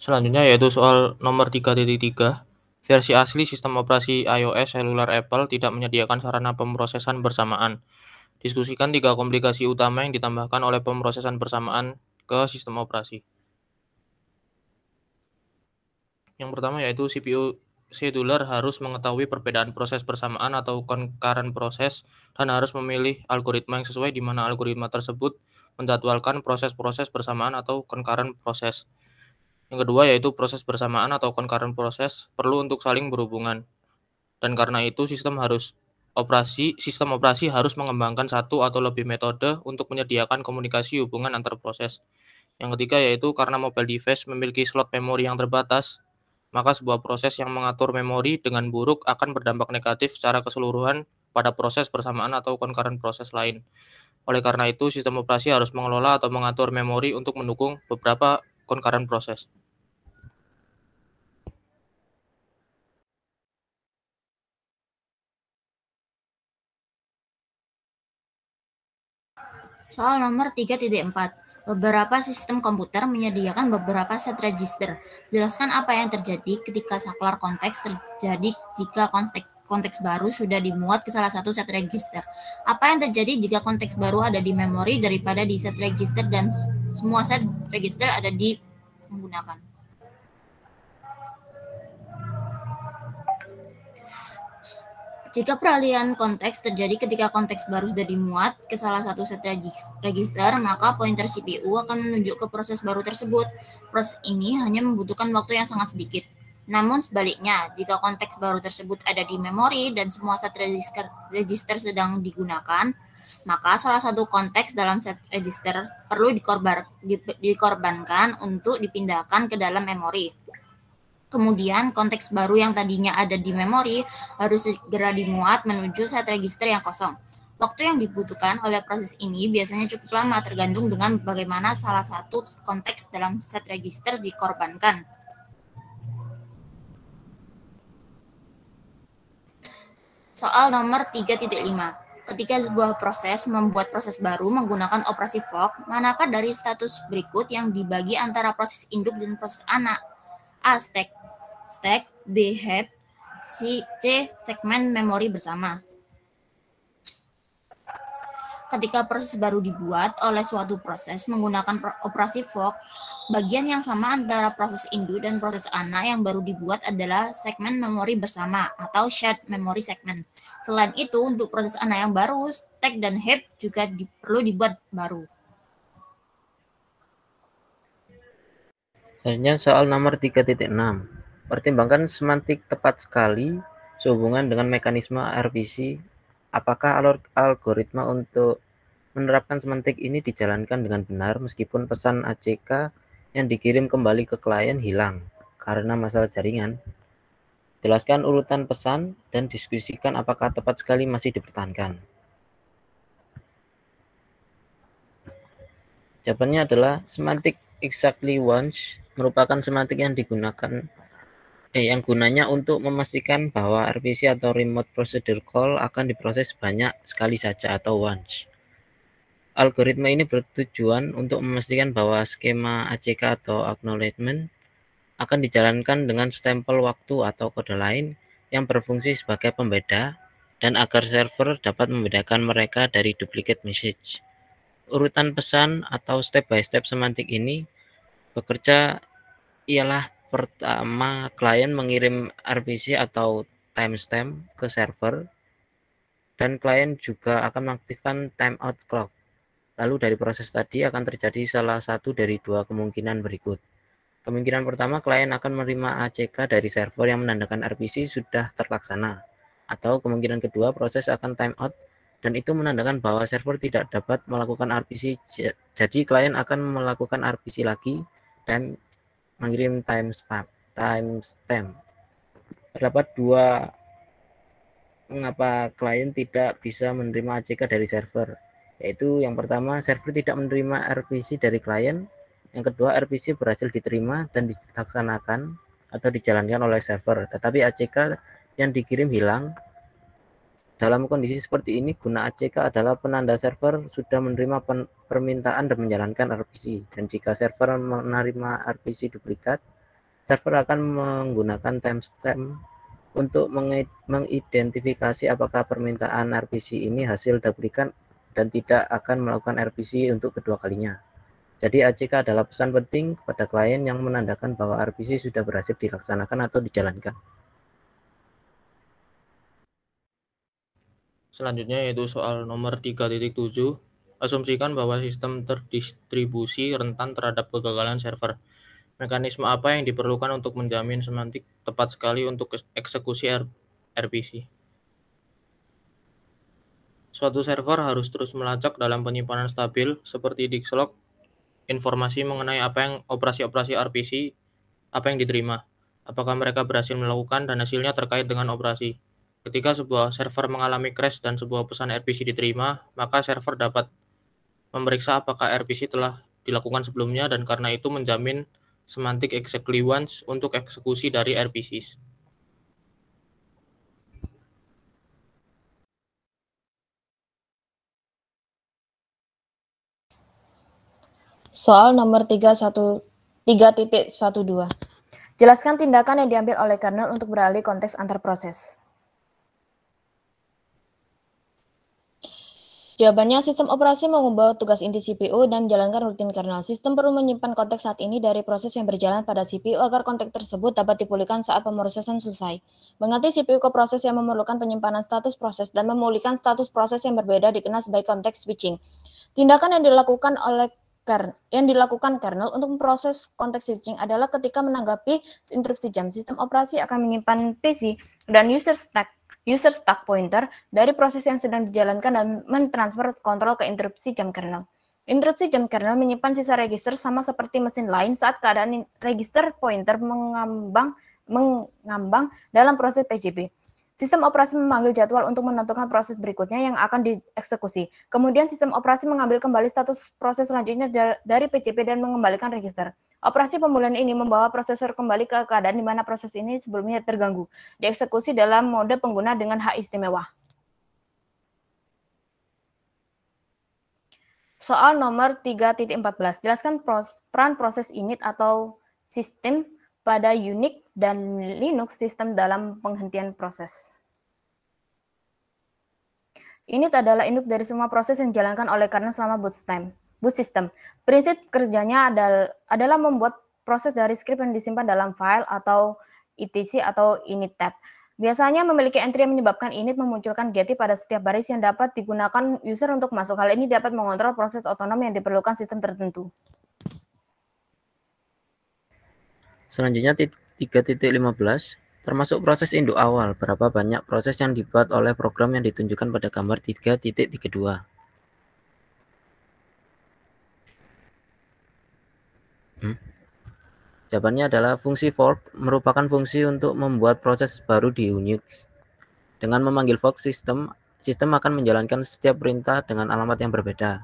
Selanjutnya yaitu soal nomor 3.3. Versi asli sistem operasi iOS seluler Apple tidak menyediakan sarana pemrosesan bersamaan. Diskusikan 3 komplikasi utama yang ditambahkan oleh pemrosesan bersamaan ke sistem operasi. Yang pertama yaitu CPU scheduler harus mengetahui perbedaan proses bersamaan atau concurrent proses dan harus memilih algoritma yang sesuai di mana algoritma tersebut menjadwalkan proses-proses bersamaan atau concurrent proses. Yang kedua yaitu proses bersamaan atau concurrent proses perlu untuk saling berhubungan. Dan karena itu sistem operasi harus mengembangkan satu atau lebih metode untuk menyediakan komunikasi hubungan antar proses. Yang ketiga yaitu karena mobile device memiliki slot memori yang terbatas, maka sebuah proses yang mengatur memori dengan buruk akan berdampak negatif secara keseluruhan pada proses bersamaan atau concurrent proses lain. Oleh karena itu, sistem operasi harus mengelola atau mengatur memori untuk mendukung beberapa concurrent proses. Soal nomor 3.4. Beberapa sistem komputer menyediakan beberapa set register. Jelaskan apa yang terjadi ketika saklar konteks terjadi jika konteks baru sudah dimuat ke salah satu set register. Apa yang terjadi jika konteks baru ada di memori daripada di set register dan semua set register ada di menggunakan. Jika peralihan konteks terjadi ketika konteks baru sudah dimuat ke salah satu set register, maka pointer CPU akan menunjuk ke proses baru tersebut. Proses ini hanya membutuhkan waktu yang sangat sedikit. Namun sebaliknya, jika konteks baru tersebut ada di memori dan semua set register sedang digunakan, maka salah satu konteks dalam set register perlu dikorbankan untuk dipindahkan ke dalam memori. Kemudian konteks baru yang tadinya ada di memori harus segera dimuat menuju set register yang kosong. Waktu yang dibutuhkan oleh proses ini biasanya cukup lama tergantung dengan bagaimana salah satu konteks dalam set register dikorbankan. Soal nomor 3.5. Ketika sebuah proses membuat proses baru menggunakan operasi fork, manakah dari status berikut yang dibagi antara proses induk dan proses anak? A. Stack, B. heap, C. segmen memori bersama. Ketika proses baru dibuat oleh suatu proses menggunakan operasi fork, bagian yang sama antara proses induk dan proses anak yang baru dibuat adalah segmen memori bersama atau shared memory segment. Selain itu, untuk proses anak yang baru, stack dan heap juga perlu dibuat baru. Selanjutnya soal nomor 3.6. Pertimbangkan semantik tepat sekali sehubungan dengan mekanisme RPC. Apakah algoritma untuk menerapkan semantik ini dijalankan dengan benar meskipun pesan ACK yang dikirim kembali ke klien hilang karena masalah jaringan? Jelaskan urutan pesan dan diskusikan apakah tepat sekali masih dipertahankan. Jawabannya adalah semantik exactly once merupakan semantik yang yang gunanya untuk memastikan bahwa RPC atau remote procedure call akan diproses banyak sekali saja atau once. Algoritma ini bertujuan untuk memastikan bahwa skema ACK atau acknowledgement akan dijalankan dengan stempel waktu atau kode lain yang berfungsi sebagai pembeda dan agar server dapat membedakan mereka dari duplicate message. Urutan pesan atau step by step semantik ini bekerja ialah pertama, klien mengirim RPC atau timestamp ke server, dan klien juga akan mengaktifkan timeout clock. Lalu dari proses tadi akan terjadi salah satu dari dua kemungkinan berikut. Kemungkinan pertama, klien akan menerima ACK dari server yang menandakan RPC sudah terlaksana. Atau kemungkinan kedua, proses akan timeout, dan itu menandakan bahwa server tidak dapat melakukan RPC. Jadi klien akan melakukan RPC lagi dan mengirim timestamp. Terdapat dua mengapa klien tidak bisa menerima ACK dari server, yaitu yang pertama, server tidak menerima RPC dari klien, yang kedua, RPC berhasil diterima dan dilaksanakan atau dijalankan oleh server, tetapi ACK yang dikirim hilang, Dalam kondisi seperti ini, guna ACK adalah penanda server sudah menerima permintaan dan menjalankan RPC. Dan jika server menerima RPC duplikat, server akan menggunakan timestamp untuk mengidentifikasi apakah permintaan RPC ini hasil duplikat dan tidak akan melakukan RPC untuk kedua kalinya. Jadi ACK adalah pesan penting kepada klien yang menandakan bahwa RPC sudah berhasil dilaksanakan atau dijalankan. Selanjutnya yaitu soal nomor 3.7. Asumsikan bahwa sistem terdistribusi rentan terhadap kegagalan server. Mekanisme apa yang diperlukan untuk menjamin semantik tepat sekali untuk eksekusi RPC? Suatu server harus terus melacak dalam penyimpanan stabil seperti disk log informasi mengenai operasi-operasi RPC apa yang diterima, apakah mereka berhasil melakukan dan hasilnya terkait dengan operasi. Ketika sebuah server mengalami crash dan sebuah pesan RPC diterima, maka server dapat memeriksa apakah RPC telah dilakukan sebelumnya dan karena itu menjamin semantic exactly once untuk eksekusi dari RPCs. Soal nomor 3.12. Jelaskan tindakan yang diambil oleh kernel untuk beralih konteks antar proses. Jawabannya, sistem operasi mengubah tugas inti CPU dan menjalankan rutin kernel. Sistem perlu menyimpan konteks saat ini dari proses yang berjalan pada CPU agar konteks tersebut dapat dipulihkan saat pemrosesan selesai. Mengganti CPU ke proses yang memerlukan penyimpanan status proses dan memulihkan status proses yang berbeda dikenal sebagai konteks switching. Tindakan yang dilakukan kernel untuk memproses konteks switching adalah ketika menanggapi instruksi jam, sistem operasi akan menyimpan PC dan user stack pointer dari proses yang sedang dijalankan dan mentransfer kontrol ke interupsi jam kernel. Interupsi jam kernel menyimpan sisa register sama seperti mesin lain saat keadaan register pointer mengambang dalam proses PJB. Sistem operasi memanggil jadwal untuk menentukan proses berikutnya yang akan dieksekusi. Kemudian sistem operasi mengambil kembali status proses selanjutnya dari PJB dan mengembalikan register. Operasi pemulihan ini membawa prosesor kembali ke keadaan di mana proses ini sebelumnya terganggu. Dieksekusi dalam mode pengguna dengan hak istimewa. Soal nomor 3.14. Jelaskan peran proses init atau sistem pada Unix dan Linux sistem dalam penghentian proses. Init adalah induk dari semua proses yang dijalankan oleh kernel selama boot system. Prinsip kerjanya adalah membuat proses dari script yang disimpan dalam file atau etc atau init tab. Biasanya memiliki entry yang menyebabkan init memunculkan getty pada setiap baris yang dapat digunakan user untuk masuk. Hal ini dapat mengontrol proses otonom yang diperlukan sistem tertentu. Selanjutnya 3.15, termasuk proses induk awal, berapa banyak proses yang dibuat oleh program yang ditunjukkan pada gambar 3.32. Jawabannya adalah fungsi fork merupakan fungsi untuk membuat proses baru di Unix. Dengan memanggil fork sistem akan menjalankan setiap perintah dengan alamat yang berbeda.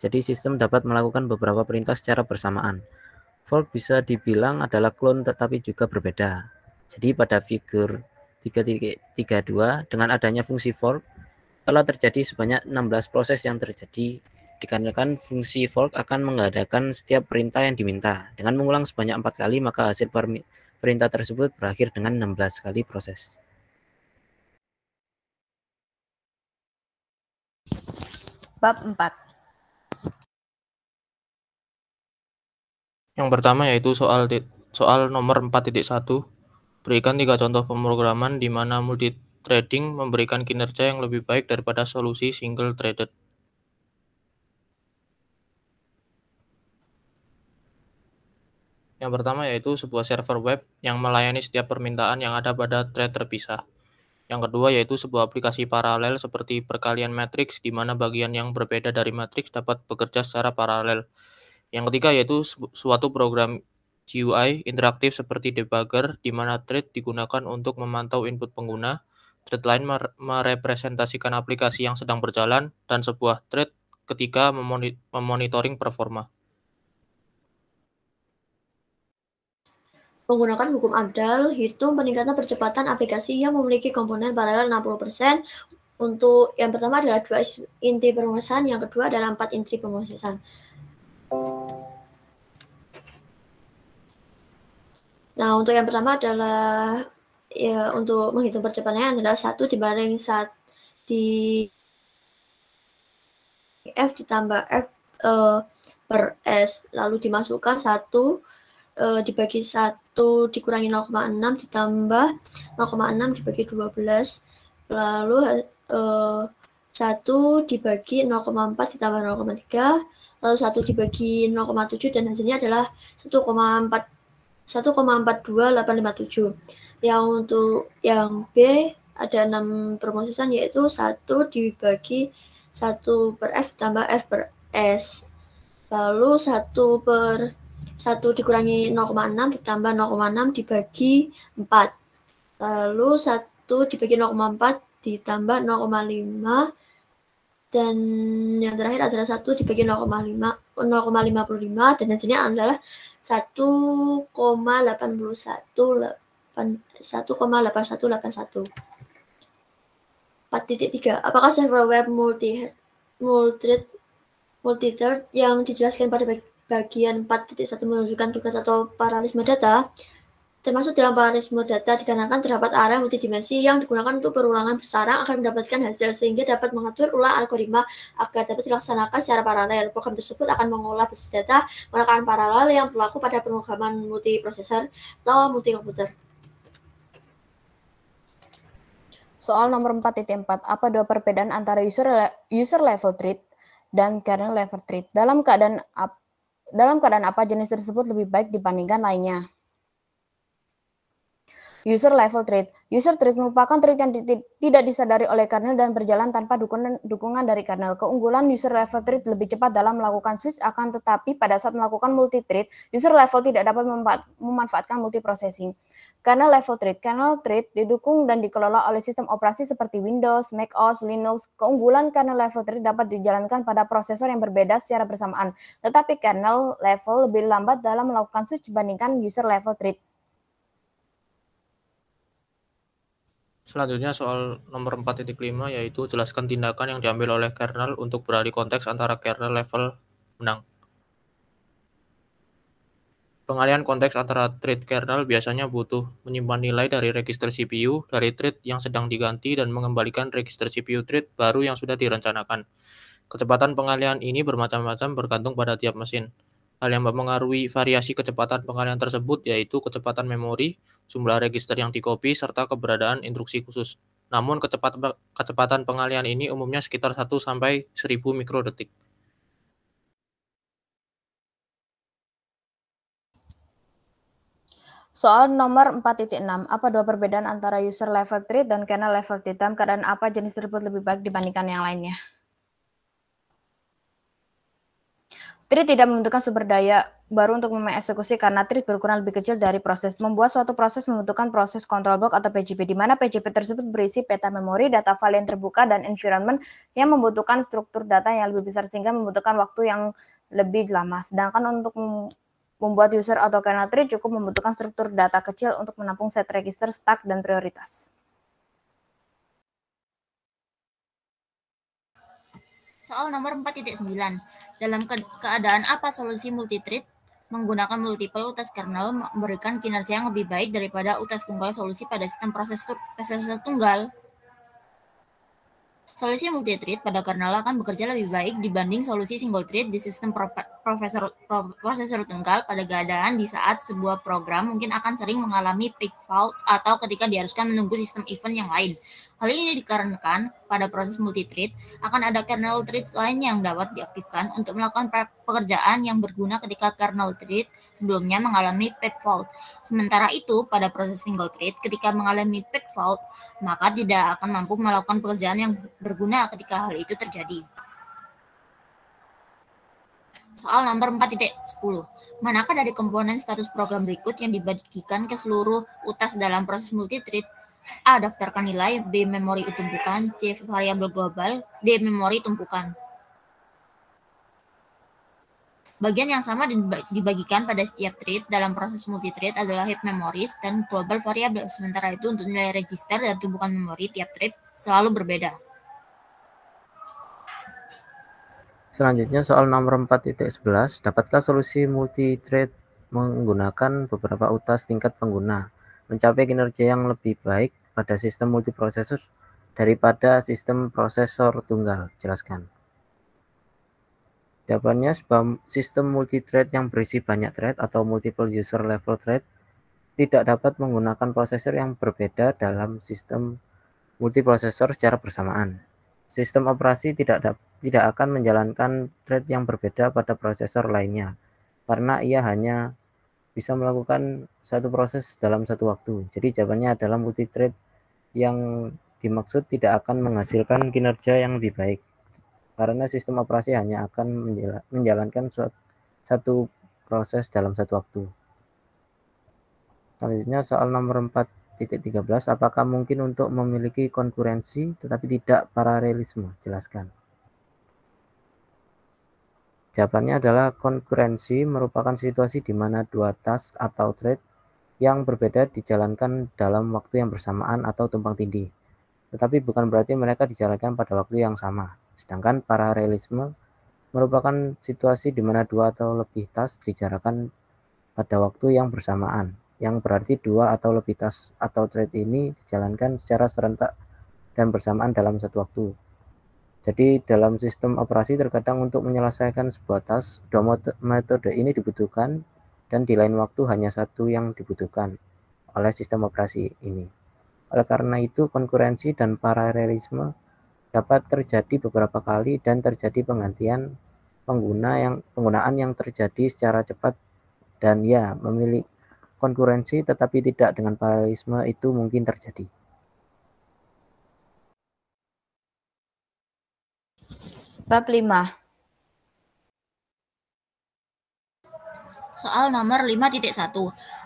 Jadi sistem dapat melakukan beberapa perintah secara bersamaan. Fork bisa dibilang adalah clone tetapi juga berbeda. Jadi pada figur 3.32 dengan adanya fungsi fork telah terjadi sebanyak 16 proses yang terjadi dikarenakan fungsi fork akan mengadakan setiap perintah yang diminta. Dengan mengulang sebanyak 4 kali maka hasil perintah tersebut berakhir dengan 16 kali proses. Bab 4. Yang pertama yaitu soal nomor 4.1. Berikan 3 contoh pemrograman di mana multithreading memberikan kinerja yang lebih baik daripada solusi single-threaded. Yang pertama yaitu sebuah server web yang melayani setiap permintaan yang ada pada thread terpisah. Yang kedua yaitu sebuah aplikasi paralel seperti perkalian matriks di mana bagian yang berbeda dari matriks dapat bekerja secara paralel. Yang ketiga yaitu suatu program GUI interaktif seperti debugger di mana thread digunakan untuk memantau input pengguna, thread lain merepresentasikan aplikasi yang sedang berjalan, dan sebuah thread ketika memonitoring performa. Menggunakan hukum Abdal, hitung peningkatan percepatan aplikasi yang memiliki komponen paralel 60%, Untuk yang pertama adalah 2 inti perumusan, yang kedua adalah 4 inti perumusan. Nah, untuk yang pertama adalah ya untuk menghitung percepatannya adalah 1 dibanding 1 di F ditambah F per S, lalu dimasukkan 1 dibagi 1 dikurangi 0,6 ditambah 0,6 dibagi 12, lalu 1 dibagi 0,4 ditambah 0,3, lalu 1 dibagi 0,7 dan hasilnya adalah 1,42857. Yang untuk yang B ada 6 perumusan, yaitu 1 dibagi 1 per F ditambah F per S, lalu 1 dikurangi 0,6 ditambah 0,6 dibagi 4, lalu 1 dibagi 0,4 ditambah 0,5, dan yang terakhir adalah 1 dibagi 0,55 dan hasilnya adalah 1,8181. 4.3. Apakah server web multi-thread yang dijelaskan pada bagian 4.1 menunjukkan tugas atau paralelisme data, termasuk dalam paralelisme data dikarenakan terdapat area multidimensi yang digunakan untuk perulangan bersarang akan mendapatkan hasil, sehingga dapat mengatur ulang algoritma agar dapat dilaksanakan secara paralel. Program tersebut akan mengolah basis data menggunakan paralel yang berlaku pada pemrograman multiprosesor atau multikomputer. Soal nomor 4.4. Apa dua perbedaan antara user level thread dan kernel level thread? Dalam keadaan apa jenis tersebut lebih baik dibandingkan lainnya? User level thread. User thread merupakan thread yang tidak disadari oleh kernel dan berjalan tanpa dukungan dari kernel. Keunggulan user level thread lebih cepat dalam melakukan switch, akan tetapi pada saat melakukan multi-thread, user level tidak dapat memanfaatkan multiprocessing. Kernel level thread. Kernel thread didukung dan dikelola oleh sistem operasi seperti Windows, Mac OS, Linux. Keunggulan kernel level thread dapat dijalankan pada prosesor yang berbeda secara bersamaan, tetapi kernel level lebih lambat dalam melakukan switch dibandingkan user level thread. Selanjutnya soal nomor 4.5, yaitu jelaskan tindakan yang diambil oleh kernel untuk beralih konteks antara kernel level menang. Pengalihan konteks antara thread kernel biasanya butuh menyimpan nilai dari register CPU dari thread yang sedang diganti dan mengembalikan register CPU thread baru yang sudah direncanakan. Kecepatan pengalihan ini bermacam-macam bergantung pada tiap mesin. Hal yang mempengaruhi variasi kecepatan pengalihan tersebut yaitu kecepatan memori, jumlah register yang dikopi, serta keberadaan instruksi khusus. Namun kecepatan pengalihan ini umumnya sekitar 1 sampai 1000 mikrodetik. Soal nomor 4.6. Apa dua perbedaan antara user level thread dan kernel level thread? Dalam keadaan apa jenis tersebut lebih baik dibandingkan yang lainnya? Thread tidak membutuhkan sumber daya baru untuk mengeksekusi karena thread berukuran lebih kecil dari proses. Membuat suatu proses membutuhkan proses control block atau PJP, di mana PJP tersebut berisi peta memori, data file yang terbuka, dan environment yang membutuhkan struktur data yang lebih besar sehingga membutuhkan waktu yang lebih lama. Sedangkan untuk membuat user atau kernel thread cukup membutuhkan struktur data kecil untuk menampung set register, stack, dan prioritas. Soal nomor 4.9. Dalam keadaan apa solusi multithread menggunakan multiple utas kernel memberikan kinerja yang lebih baik daripada utas tunggal solusi pada sistem prosesor tunggal? Solusi multithread pada kernel akan bekerja lebih baik dibanding solusi single thread di sistem prosesor tunggal pada keadaan di saat sebuah program mungkin akan sering mengalami peak fault atau ketika diharuskan menunggu sistem event yang lain. Hal ini dikarenakan pada proses multithread akan ada kernel thread lain yang dapat diaktifkan untuk melakukan pekerjaan yang berguna ketika kernel thread sebelumnya mengalami peak fault. Sementara itu, pada proses single thread ketika mengalami peak fault, maka tidak akan mampu melakukan pekerjaan yang berguna ketika hal itu terjadi. Soal nomor 4.10. Manakah dari komponen status program berikut yang dibagikan ke seluruh utas dalam proses multithread? A. Daftarkan nilai, B. Memori tumpukan, C. Variabel global, D. Memori tumpukan. Bagian yang sama dibagikan pada setiap thread dalam proses multithread adalah heap memories dan global variable. Sementara itu untuk nilai register dan tumpukan memori tiap thread selalu berbeda. Selanjutnya soal nomor 4.11, dapatkah solusi multi-thread menggunakan beberapa utas tingkat pengguna mencapai kinerja yang lebih baik pada sistem multiprosesor daripada sistem prosesor tunggal? Jelaskan. Jawabannya, sebuah sistem multi-thread yang berisi banyak thread atau multiple user level thread tidak dapat menggunakan prosesor yang berbeda dalam sistem multiprosesor secara bersamaan. Sistem operasi tidak akan menjalankan thread yang berbeda pada prosesor lainnya, karena ia hanya bisa melakukan satu proses dalam satu waktu. Jadi jawabannya adalah multi-thread yang dimaksud tidak akan menghasilkan kinerja yang lebih baik, karena sistem operasi hanya akan menjalankan satu proses dalam satu waktu. Selanjutnya soal nomor 4.13, apakah mungkin untuk memiliki konkurensi tetapi tidak paralelisme? Jelaskan. Jawabannya adalah konkurensi merupakan situasi di mana dua task atau thread yang berbeda dijalankan dalam waktu yang bersamaan atau tumpang tindih, tetapi bukan berarti mereka dijalankan pada waktu yang sama. Sedangkan paralelisme merupakan situasi di mana dua atau lebih task dijalankan pada waktu yang bersamaan, yang berarti dua atau lebih task atau thread ini dijalankan secara serentak dan bersamaan dalam satu waktu. Jadi dalam sistem operasi terkadang untuk menyelesaikan sebuah task, dua metode ini dibutuhkan dan di lain waktu hanya satu yang dibutuhkan oleh sistem operasi ini. Oleh karena itu konkurensi dan paralelisme dapat terjadi beberapa kali dan terjadi penggantian penggunaan yang terjadi secara cepat, dan ya, memilih konkurensi tetapi tidak dengan paralelisme itu mungkin terjadi. Bab 5. Soal nomor 5.1.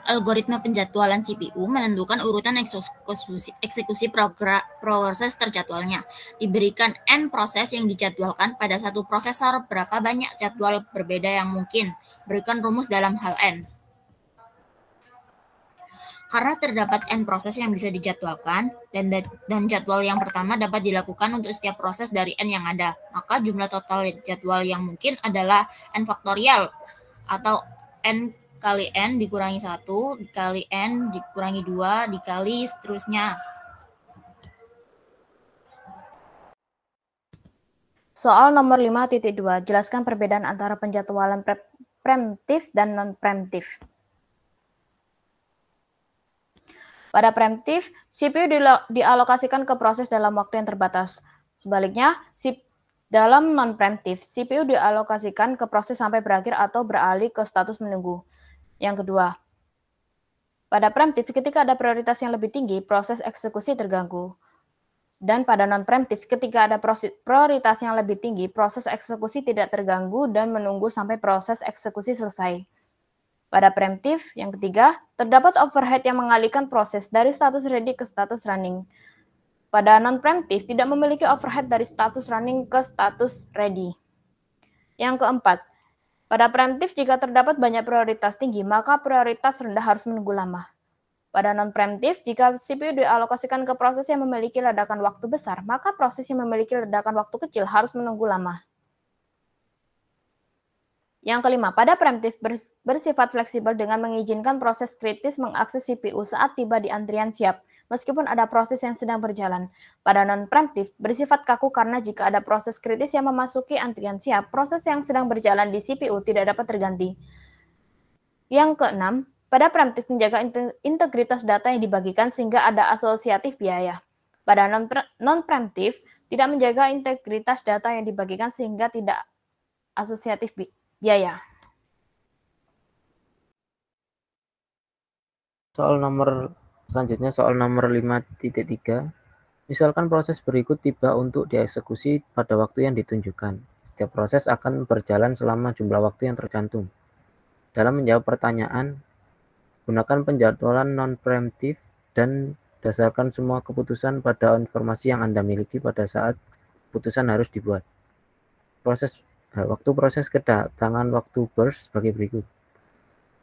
Algoritma penjadwalan CPU menentukan urutan eksekusi proses terjadwalnya. Diberikan N proses yang dijadwalkan pada satu prosesor, berapa banyak jadwal berbeda yang mungkin? Berikan rumus dalam hal N. Karena terdapat N proses yang bisa dijadwalkan, dan jadwal yang pertama dapat dilakukan untuk setiap proses dari N yang ada, maka jumlah total jadwal yang mungkin adalah N faktorial, atau N kali N dikurangi 1, dikali N dikurangi 2, dikali seterusnya. Soal nomor 5.2, jelaskan perbedaan antara penjadwalan preemptif dan non-preemptif. Pada preemptif, CPU dialokasikan ke proses dalam waktu yang terbatas. Sebaliknya, dalam non-preemptif, CPU dialokasikan ke proses sampai berakhir atau beralih ke status menunggu. Yang kedua, pada preemptif, ketika ada prioritas yang lebih tinggi, proses eksekusi terganggu. Dan pada non-preemptif, ketika ada prioritas yang lebih tinggi, proses eksekusi tidak terganggu dan menunggu sampai proses eksekusi selesai. Pada preemptif, yang ketiga, terdapat overhead yang mengalihkan proses dari status ready ke status running. Pada non-preemptif, tidak memiliki overhead dari status running ke status ready. Yang keempat, pada preemptif, jika terdapat banyak prioritas tinggi, maka prioritas rendah harus menunggu lama. Pada non-preemptif, jika CPU dialokasikan ke proses yang memiliki ledakan waktu besar, maka proses yang memiliki ledakan waktu kecil harus menunggu lama. Yang kelima, pada preemptif bersifat fleksibel dengan mengizinkan proses kritis mengakses CPU saat tiba di antrian siap, meskipun ada proses yang sedang berjalan. Pada non-preemptif bersifat kaku karena jika ada proses kritis yang memasuki antrian siap, proses yang sedang berjalan di CPU tidak dapat terganti. Yang keenam, pada preemptif menjaga integritas data yang dibagikan sehingga ada asosiatif biaya. Pada non-preemptif tidak menjaga integritas data yang dibagikan sehingga tidak asosiatif biaya. Selanjutnya soal nomor 5.3. Misalkan proses berikut tiba untuk dieksekusi pada waktu yang ditunjukkan. Setiap proses akan berjalan selama jumlah waktu yang tercantum. Dalam menjawab pertanyaan, gunakan penjadwalan non-preemptif dan dasarkan semua keputusan pada informasi yang Anda miliki pada saat keputusan harus dibuat. Waktu proses kedatangan waktu burst sebagai berikut.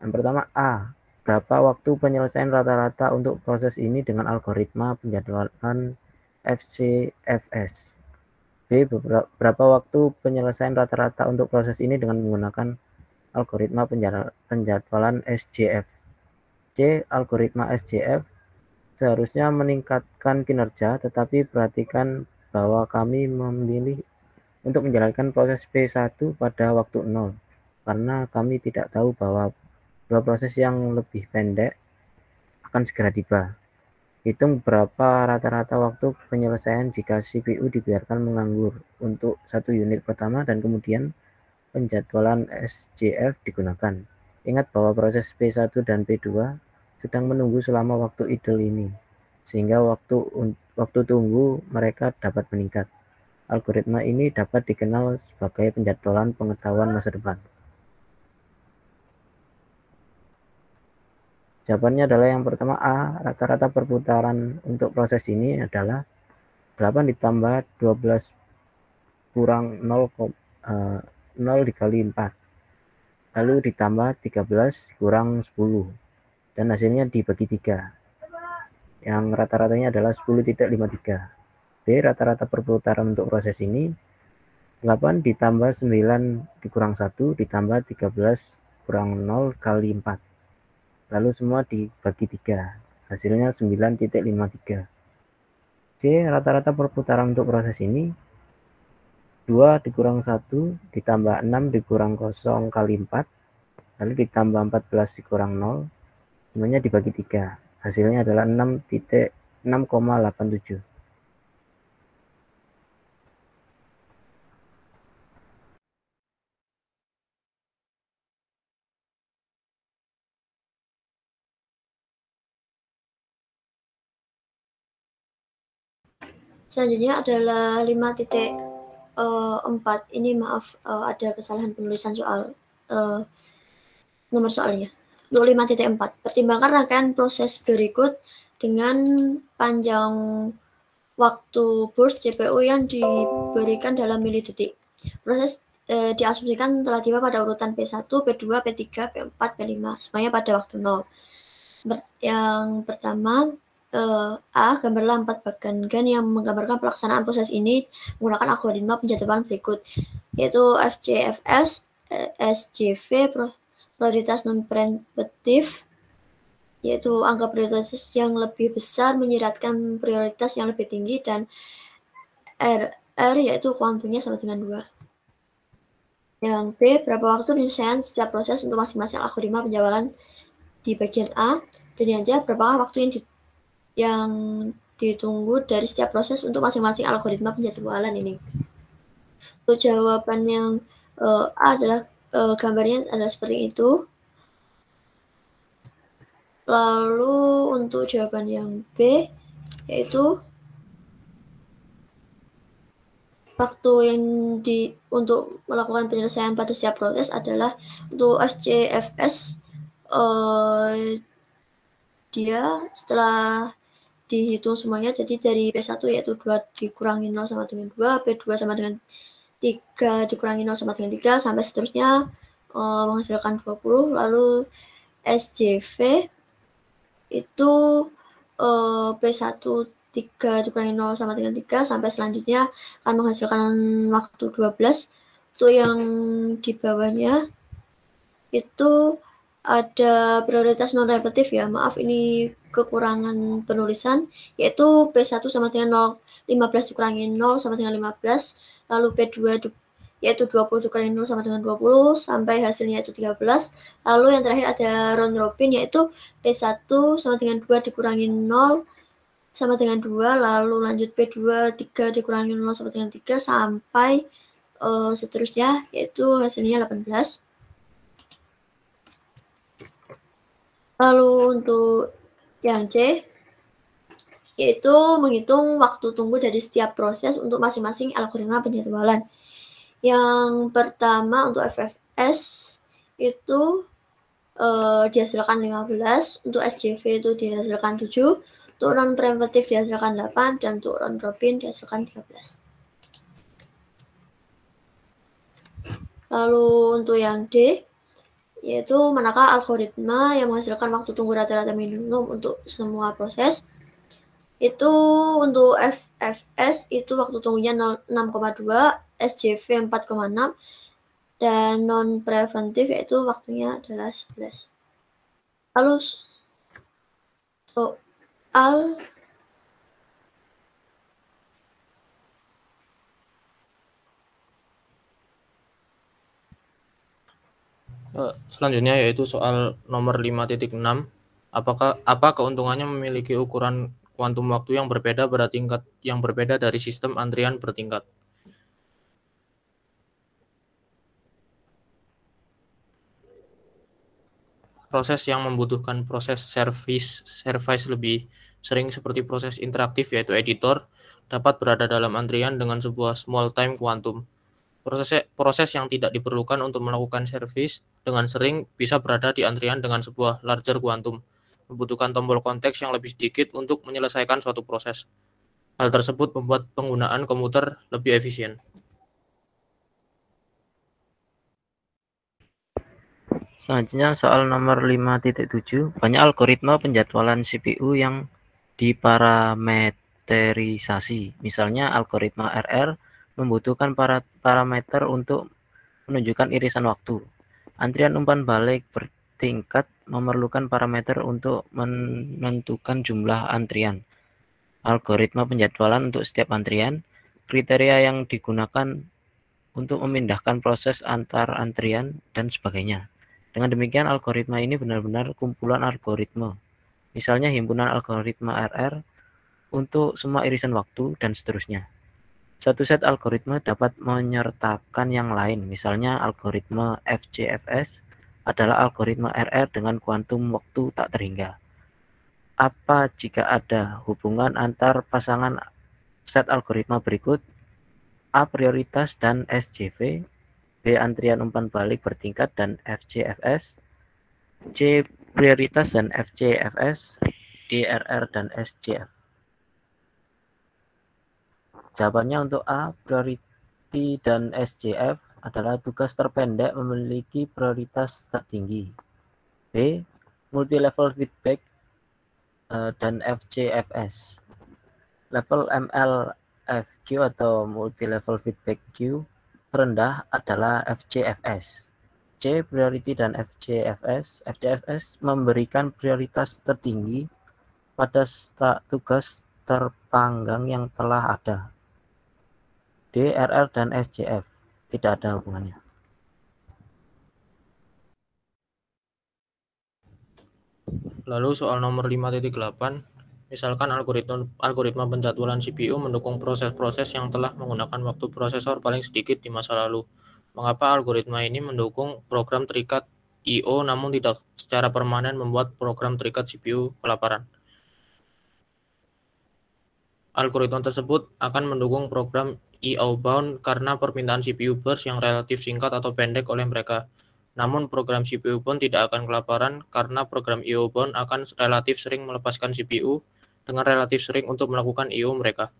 Yang pertama, A. Berapa waktu penyelesaian rata-rata untuk proses ini dengan algoritma penjadwalan FCFS? B. Berapa waktu penyelesaian rata-rata untuk proses ini dengan menggunakan algoritma penjadwalan SJF. C. Algoritma SJF seharusnya meningkatkan kinerja, tetapi perhatikan bahwa kami memilih untuk menjalankan proses P1 pada waktu 0, karena kami tidak tahu bahwa dua proses yang lebih pendek akan segera tiba. Hitung berapa rata-rata waktu penyelesaian jika CPU dibiarkan menganggur untuk 1 unit pertama dan kemudian penjadwalan SJF digunakan. Ingat bahwa proses P1 dan P2 sedang menunggu selama waktu idle ini, sehingga waktu tunggu mereka dapat meningkat. Algoritma ini dapat dikenal sebagai penjadwalan pengetahuan masa depan. Jawabannya adalah yang pertama A. Rata-rata perputaran untuk proses ini adalah 8 ditambah 12 kurang 0 dikali 4. Lalu ditambah 13 kurang 10. Dan hasilnya dibagi 3. Yang rata-ratanya adalah 10,53. B. Rata-rata perputaran untuk proses ini 8 ditambah 9 dikurang 1 ditambah 13 kurang 0 kali 4. Lalu semua dibagi 3. Hasilnya 9,53. C. Rata-rata perputaran untuk proses ini 2 dikurang 1 ditambah 6 dikurang 0 kali 4. Lalu ditambah 14 dikurang 0. Semuanya dibagi 3. Hasilnya adalah 6,87. Selanjutnya adalah 5.4. Ini maaf, ada kesalahan penulisan soal nomor soalnya. Untuk 5.4, pertimbangkan rangkaian proses berikut dengan panjang waktu burst CPU yang diberikan dalam milidetik. Proses diasumsikan telah tiba pada urutan P1, P2, P3, P4, P5, semuanya pada waktu 0. Yang pertama, A. Gambarlah 4 bagan GAN yang menggambarkan pelaksanaan proses ini menggunakan algoritma penjadwalan berikut, yaitu FCFS, SJV, prioritas non-preemptif, yaitu angka prioritas yang lebih besar menyiratkan prioritas yang lebih tinggi, dan R yaitu kuantumnya sama dengan 2. Yang B. Berapa waktu penyelesaian setiap proses untuk masing-masing algoritma penjadwalan di bagian A, dan yang C. Berapa waktu yang ditunggu dari setiap proses untuk masing-masing algoritma penjadwalan ini. Untuk jawaban yang A adalah gambarnya adalah seperti itu. Lalu untuk jawaban yang B, yaitu waktu yang untuk melakukan penyelesaian pada setiap proses adalah untuk FCFS, dia setelah dihitung semuanya, jadi dari P1 yaitu 2 dikurangi 0 sama dengan 2, P2 sama dengan 3 dikurangi 0 sama dengan 3, sampai seterusnya menghasilkan 20. Lalu SJV itu P1 3 dikurangi 0 sama dengan 3, sampai selanjutnya akan menghasilkan waktu 12. Untuk yang di bawahnya itu ada prioritas non-repetitif ya, maaf ini kekurangan penulisan, yaitu P1 sama dengan 15 dikurangi 0 sama dengan 15, lalu P2 yaitu 20 dikurangi 0 sama dengan 20, sampai hasilnya itu 13. Lalu yang terakhir ada round robin, yaitu P1 sama dengan 2 dikurangi 0 sama dengan 2, lalu lanjut P2 3 dikurangi 0 sama dengan 3, sampai seterusnya, yaitu hasilnya 18. Lalu untuk yang C, yaitu menghitung waktu tunggu dari setiap proses untuk masing-masing algoritma penjadwalan. Yang pertama untuk FFS itu dihasilkan 15, untuk SJV itu dihasilkan 7, untuk non-preemptif dihasilkan 8, dan untuk round robin dihasilkan 13. Lalu untuk yang D, yaitu manakah algoritma yang menghasilkan waktu tunggu rata-rata minimum untuk semua proses. Itu untuk FFS itu waktu tunggunya 6,2, SJV 4,6, dan non-preventif yaitu waktunya adalah 11. Lalu soal selanjutnya yaitu soal nomor 5.6. Apa keuntungannya memiliki ukuran kuantum waktu yang berbeda pada tingkat yang berbeda dari sistem antrian bertingkat? Proses yang membutuhkan proses service lebih sering seperti proses interaktif yaitu editor dapat berada dalam antrian dengan sebuah small time quantum. Proses yang tidak diperlukan untuk melakukan service dengan sering bisa berada di antrian dengan sebuah larger quantum, membutuhkan tombol konteks yang lebih sedikit untuk menyelesaikan suatu proses. Hal tersebut membuat penggunaan komputer lebih efisien. Selanjutnya soal nomor 5.7, banyak algoritma penjadwalan CPU yang diparameterisasi. Misalnya algoritma RR membutuhkan parameter untuk menunjukkan irisan waktu. Antrian umpan balik bertingkat memerlukan parameter untuk menentukan jumlah antrian. Algoritma penjadwalan untuk setiap antrian, kriteria yang digunakan untuk memindahkan proses antar antrian, dan sebagainya. Dengan demikian, algoritma ini benar-benar kumpulan algoritma. Misalnya himpunan algoritma RR untuk semua irisan waktu, dan seterusnya. Satu set algoritma dapat menyertakan yang lain, misalnya algoritma FCFS adalah algoritma RR dengan kuantum waktu tak terhingga. Apa jika ada hubungan antar pasangan set algoritma berikut? A. Prioritas dan SJV, B. Antrian umpan balik bertingkat dan FCFS, C. Prioritas dan FCFS, D. RR dan SJF. Jawabannya untuk A, priority dan SJF adalah tugas terpendek memiliki prioritas tertinggi. B, multi-level feedback dan FCFS. Level MLFQ atau multi-level feedback Q terendah adalah FCFS. C, priority dan FCFS. FCFS memberikan prioritas tertinggi pada tugas terpanggang yang telah ada. D, RR dan SJF tidak ada hubungannya. Lalu soal nomor 5.8, misalkan algoritma penjadwalan CPU mendukung proses-proses yang telah menggunakan waktu prosesor paling sedikit di masa lalu. Mengapa algoritma ini mendukung program terikat I/O namun tidak secara permanen membuat program terikat CPU kelaparan? Algoritma tersebut akan mendukung program I/O bound karena permintaan CPU burst yang relatif singkat atau pendek oleh mereka. Namun program CPU bound tidak akan kelaparan karena program I/O bound akan relatif sering melepaskan CPU dengan relatif sering untuk melakukan I/O mereka.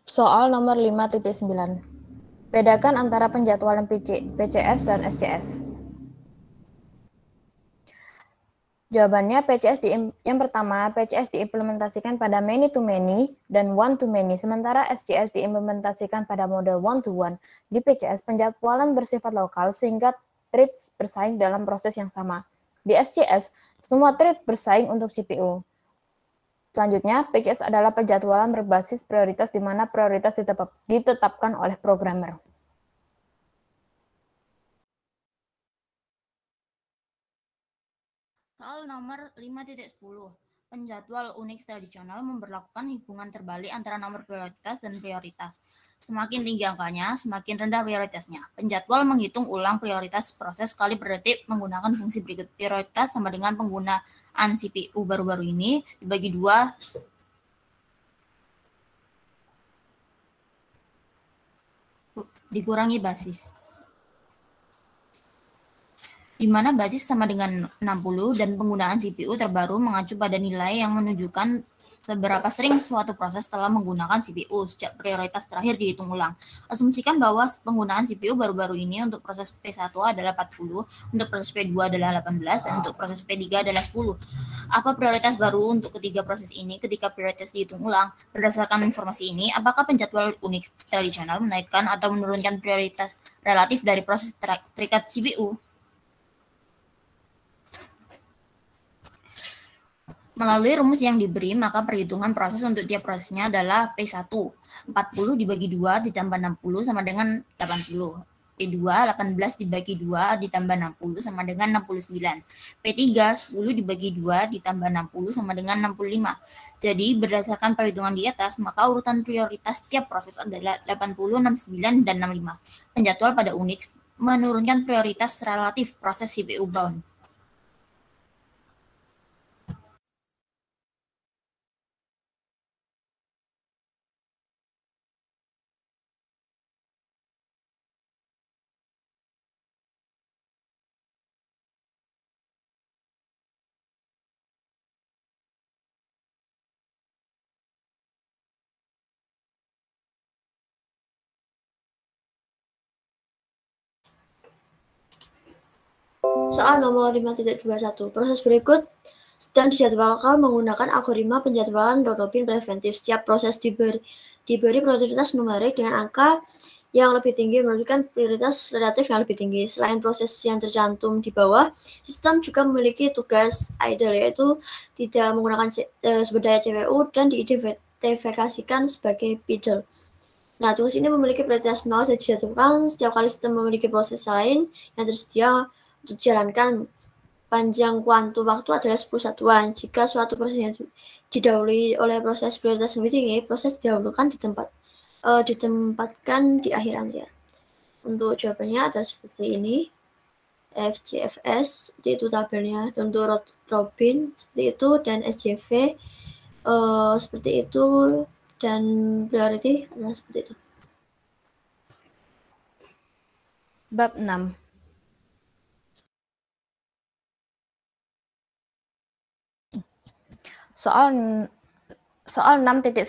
Soal nomor 5.9. Bedakan antara penjadwalan PCS dan SCS. Jawabannya yang pertama, PCS diimplementasikan pada many to many dan one to many, sementara SCS diimplementasikan pada mode one to one. Di PCS, penjadwalan bersifat lokal sehingga threads bersaing dalam proses yang sama. Di SCS, semua thread bersaing untuk CPU. Selanjutnya, PCS adalah penjadwalan berbasis prioritas di mana prioritas ditetapkan oleh programmer. Soal nomor 5.10. Penjadwal Unix tradisional memberlakukan hubungan terbalik antara nomor prioritas dan prioritas. Semakin tinggi angkanya, semakin rendah prioritasnya. Penjadwal menghitung ulang prioritas proses sekali per detik menggunakan fungsi berikut. Prioritas sama dengan penggunaan CPU baru-baru ini dibagi 2 dikurangi basis, di mana basis sama dengan 60 dan penggunaan CPU terbaru mengacu pada nilai yang menunjukkan seberapa sering suatu proses telah menggunakan CPU sejak prioritas terakhir dihitung ulang. Asumsikan bahwa penggunaan CPU baru-baru ini untuk proses P1 adalah 40, untuk proses P2 adalah 18, dan untuk proses P3 adalah 10. Apa prioritas baru untuk ketiga proses ini ketika prioritas dihitung ulang? Berdasarkan informasi ini, apakah penjadwal Unix tradisional menaikkan atau menurunkan prioritas relatif dari proses terikat CPU? Melalui rumus yang diberi, maka perhitungan proses untuk tiap prosesnya adalah P1. 40 dibagi 2 ditambah 60 sama dengan 80. P2, 18 dibagi 2 ditambah 60 sama dengan 69. P3, 10 dibagi 2 ditambah 60 sama dengan 65. Jadi, berdasarkan perhitungan di atas, maka urutan prioritas tiap proses adalah 80, 69, dan 65. Penjadwal pada Unix menurunkan prioritas relatif proses CPU bound. Soal nomor 5.21. Proses berikut sedang dijadwalkan menggunakan algoritma penjadwalan Robin preventif. Setiap proses diberi prioritas numerik dengan angka yang lebih tinggi menunjukkan prioritas relatif yang lebih tinggi. Selain proses yang tercantum di bawah, sistem juga memiliki tugas idle, yaitu tidak menggunakan sumber daya CPU dan diidentifikasikan sebagai idle. Nah, tugas ini memiliki prioritas 0 dan dijadwalkan setiap kali sistem memiliki proses lain yang tersedia untuk dijalankan. Panjang kuantum waktu adalah 10 satuan. Jika suatu proses yang didahului oleh proses prioritas lebih tinggi, proses didahulukan ditempatkan di akhir antrian. Untuk jawabannya adalah seperti ini. FCFS, itu tabelnya. Untuk Robin, seperti itu. Dan SJV, seperti itu. Dan priority adalah seperti itu. Bab 6. Soal 6.1.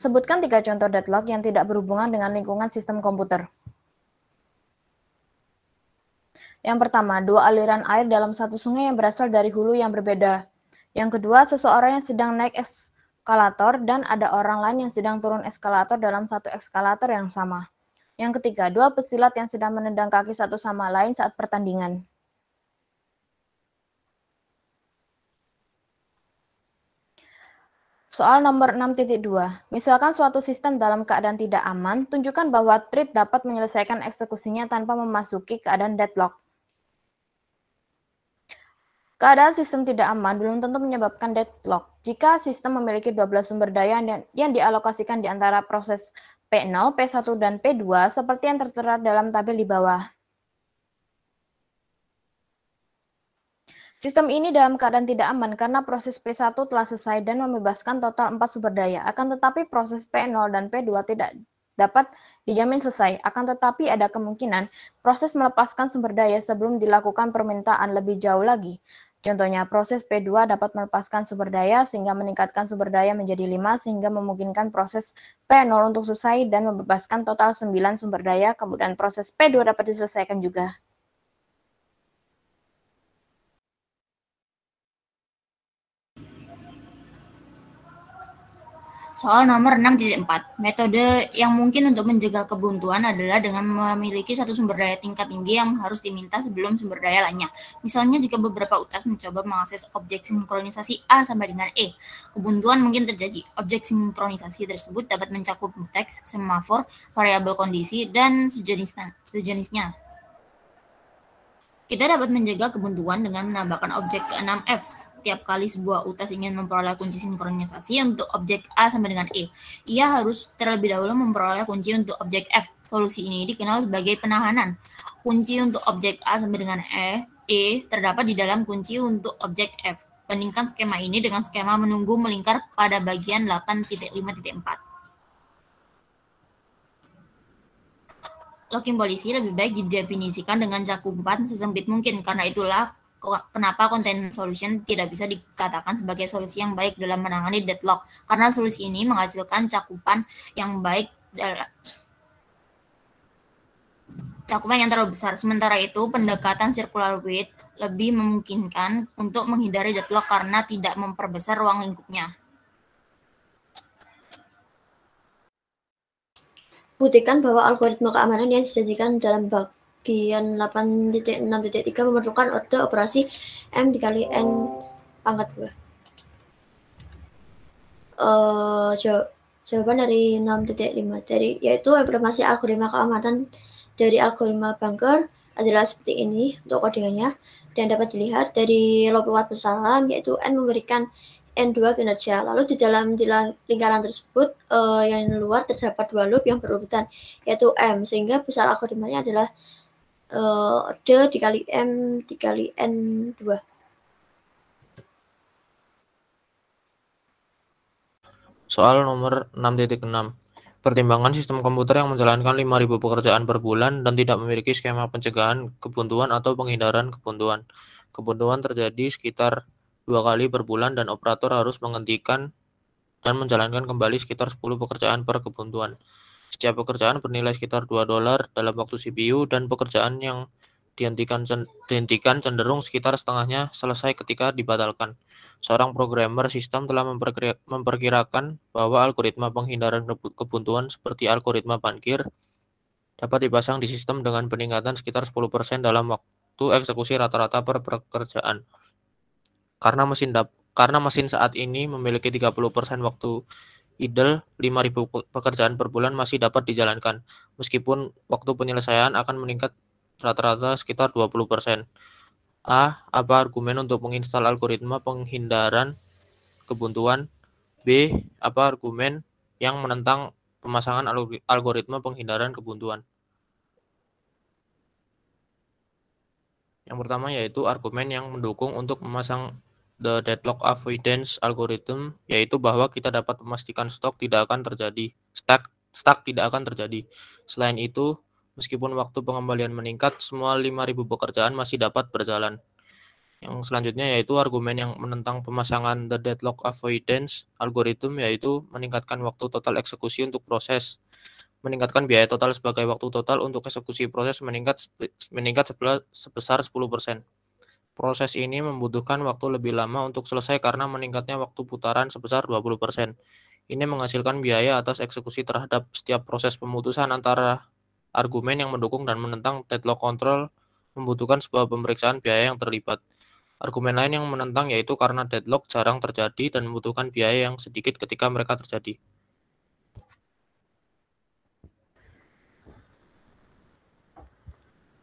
Sebutkan 3 contoh deadlock yang tidak berhubungan dengan lingkungan sistem komputer. Yang pertama, 2 aliran air dalam satu sungai yang berasal dari hulu yang berbeda. Yang kedua, seseorang yang sedang naik eskalator dan ada orang lain yang sedang turun eskalator dalam satu eskalator yang sama. Yang ketiga, 2 pesilat yang sedang menendang kaki satu sama lain saat pertandingan. Soal nomor 6.2. Misalkan suatu sistem dalam keadaan tidak aman, tunjukkan bahwa thread dapat menyelesaikan eksekusinya tanpa memasuki keadaan deadlock. Keadaan sistem tidak aman belum tentu menyebabkan deadlock. Jika sistem memiliki 12 sumber daya yang dialokasikan di antara proses P0, P1, dan P2 seperti yang tertera dalam tabel di bawah. Sistem ini dalam keadaan tidak aman karena proses P1 telah selesai dan membebaskan total 4 sumber daya. Akan tetapi proses P0 dan P2 tidak dapat dijamin selesai. Akan tetapi ada kemungkinan proses melepaskan sumber daya sebelum dilakukan permintaan lebih jauh lagi. Contohnya, proses P2 dapat melepaskan sumber daya sehingga meningkatkan sumber daya menjadi 5 sehingga memungkinkan proses P0 untuk selesai dan membebaskan total 9 sumber daya. Kemudian proses P2 dapat diselesaikan juga. Soal nomor 6.4. Metode yang mungkin untuk menjaga kebuntuan adalah dengan memiliki satu sumber daya tingkat tinggi yang harus diminta sebelum sumber daya lainnya. Misalnya jika beberapa utas mencoba mengakses objek sinkronisasi A sampai dengan E, kebuntuan mungkin terjadi. Objek sinkronisasi tersebut dapat mencakup teks, semafor, variabel kondisi, dan sejenisnya. Kita dapat menjaga kebuntuan dengan menambahkan objek ke-6F. Setiap kali sebuah utas ingin memperoleh kunci sinkronisasi untuk objek A sampai dengan E, ia harus terlebih dahulu memperoleh kunci untuk objek F. Solusi ini dikenal sebagai penahanan. Kunci untuk objek A sampai dengan E terdapat di dalam kunci untuk objek F. Bandingkan skema ini dengan skema menunggu melingkar pada bagian 8.5.4. Login polisi lebih baik didefinisikan dengan cakupan sesempit mungkin, karena itulah kenapa containment solution tidak bisa dikatakan sebagai solusi yang baik dalam menangani deadlock, karena solusi ini menghasilkan cakupan yang baik cakupan yang terlalu besar. Sementara itu, pendekatan circular weight lebih memungkinkan untuk menghindari deadlock karena tidak memperbesar ruang lingkupnya. Buktikan bahwa algoritma keamanan yang disajikan dalam bagian 8.6.3 memerlukan orde operasi M dikali N pangkat 2. Jawaban dari 6.5 yaitu implementasi algoritma keamanan dari algoritma Bunker adalah seperti ini untuk kodenya, dan dapat dilihat dari loop luar bersalam yaitu N memberikan N2 kinerja. Lalu di dalam lingkaran tersebut yang luar terdapat dua loop yang berurutan yaitu M, sehingga besar algoritmanya adalah D dikali M dikali N2. Soal nomor 6.6. Pertimbangan sistem komputer yang menjalankan 5.000 pekerjaan per bulan dan tidak memiliki skema pencegahan kebuntuan atau penghindaran kebuntuan. Kebuntuan terjadi sekitar 2 kali per bulan dan operator harus menghentikan dan menjalankan kembali sekitar 10 pekerjaan per kebuntuan. Setiap pekerjaan bernilai sekitar $2 dalam waktu CPU, dan pekerjaan yang dihentikan cenderung sekitar setengahnya selesai ketika dibatalkan. Seorang programmer sistem telah memperkirakan bahwa algoritma penghindaran kebuntuan seperti algoritma Bunker dapat dipasang di sistem dengan peningkatan sekitar 10% dalam waktu eksekusi rata-rata per pekerjaan. Karena mesin saat ini memiliki 30% waktu idle, 5.000 pekerjaan per bulan masih dapat dijalankan, meskipun waktu penyelesaian akan meningkat rata-rata sekitar 20%. A. Apa argumen untuk menginstal algoritma penghindaran kebuntuan? B. Apa argumen yang menentang pemasangan algoritma penghindaran kebuntuan? Yang pertama yaitu argumen yang mendukung untuk memasang the deadlock avoidance algorithm, yaitu bahwa kita dapat memastikan stuck tidak akan terjadi. Selain itu, meskipun waktu pengembalian meningkat, semua 5.000 pekerjaan masih dapat berjalan. Yang selanjutnya yaitu argumen yang menentang pemasangan the deadlock avoidance algorithm, yaitu meningkatkan waktu total eksekusi untuk proses. Meningkatkan biaya total sebagai waktu total untuk eksekusi proses meningkat sebesar 10%. Proses ini membutuhkan waktu lebih lama untuk selesai karena meningkatnya waktu putaran sebesar 20%. Ini menghasilkan biaya atas eksekusi terhadap setiap proses pemutusan. Antara argumen yang mendukung dan menentang deadlock control membutuhkan sebuah pemeriksaan biaya yang terlibat. Argumen lain yang menentang yaitu karena deadlock jarang terjadi dan membutuhkan biaya yang sedikit ketika mereka terjadi.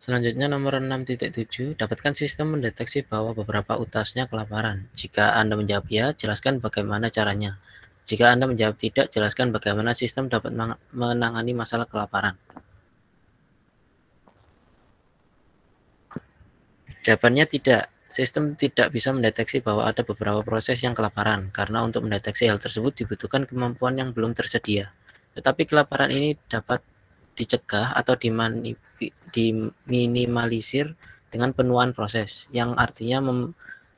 Selanjutnya nomor 6.7, dapatkan sistem mendeteksi bahwa beberapa utasnya kelaparan. Jika Anda menjawab ya, jelaskan bagaimana caranya. Jika Anda menjawab tidak, jelaskan bagaimana sistem dapat menangani masalah kelaparan. Jawabannya tidak. Sistem tidak bisa mendeteksi bahwa ada beberapa proses yang kelaparan, karena untuk mendeteksi hal tersebut dibutuhkan kemampuan yang belum tersedia. Tetapi kelaparan ini dapat dicegah atau diminimalisir dengan penuaan proses, yang artinya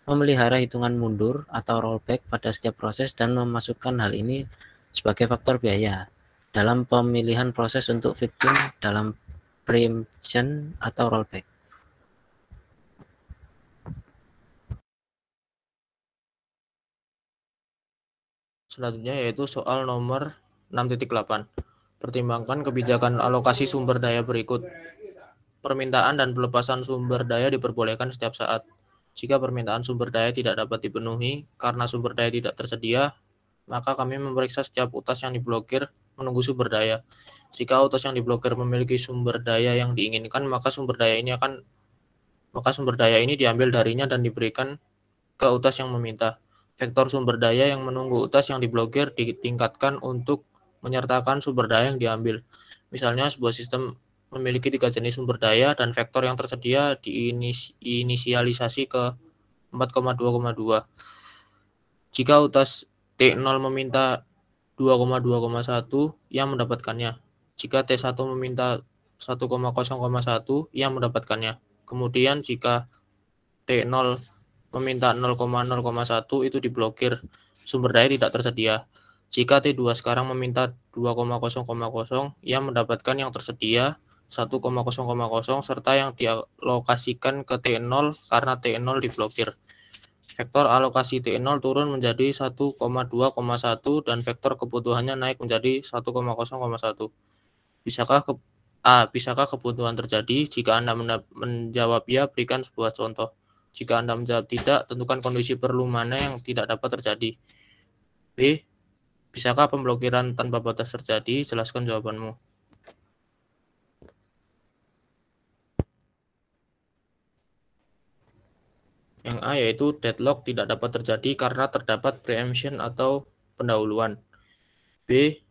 memelihara hitungan mundur atau rollback pada setiap proses dan memasukkan hal ini sebagai faktor biaya dalam pemilihan proses untuk victim dalam preemption atau rollback. Selanjutnya yaitu soal nomor 6.8. Pertimbangkan kebijakan alokasi sumber daya berikut. Permintaan dan pelepasan sumber daya diperbolehkan setiap saat. Jika permintaan sumber daya tidak dapat dipenuhi karena sumber daya tidak tersedia, maka kami memeriksa setiap utas yang diblokir menunggu sumber daya. Jika utas yang diblokir memiliki sumber daya yang diinginkan, maka sumber daya ini diambil darinya dan diberikan ke utas yang meminta. Vektor sumber daya yang menunggu utas yang diblokir ditingkatkan untuk menyertakan sumber daya yang diambil. Misalnya, sebuah sistem memiliki 3 jenis sumber daya dan vektor yang tersedia diinisialisasi ke 4,2,2. Jika utas T0 meminta 2,2,1, ia mendapatkannya. Jika T1 meminta 1,0,1, ia mendapatkannya. Kemudian jika T0 meminta 0,0,1 itu diblokir, sumber daya tidak tersedia. Jika T2 sekarang meminta 2,0,0, ia mendapatkan yang tersedia 1,0,0 serta yang dialokasikan ke T0 karena T0 diblokir. Vektor alokasi T0 turun menjadi 1,2,1 dan vektor kebutuhannya naik menjadi 1,0,1. Bisakah kebutuhan terjadi? Jika Anda menjawab ya, berikan sebuah contoh. Jika Anda menjawab tidak, tentukan kondisi perlu mana yang tidak dapat terjadi. B. Bisakah pemblokiran tanpa batas terjadi? Jelaskan jawabanmu. Yang A yaitu deadlock tidak dapat terjadi karena terdapat preemption atau pendahuluan. B.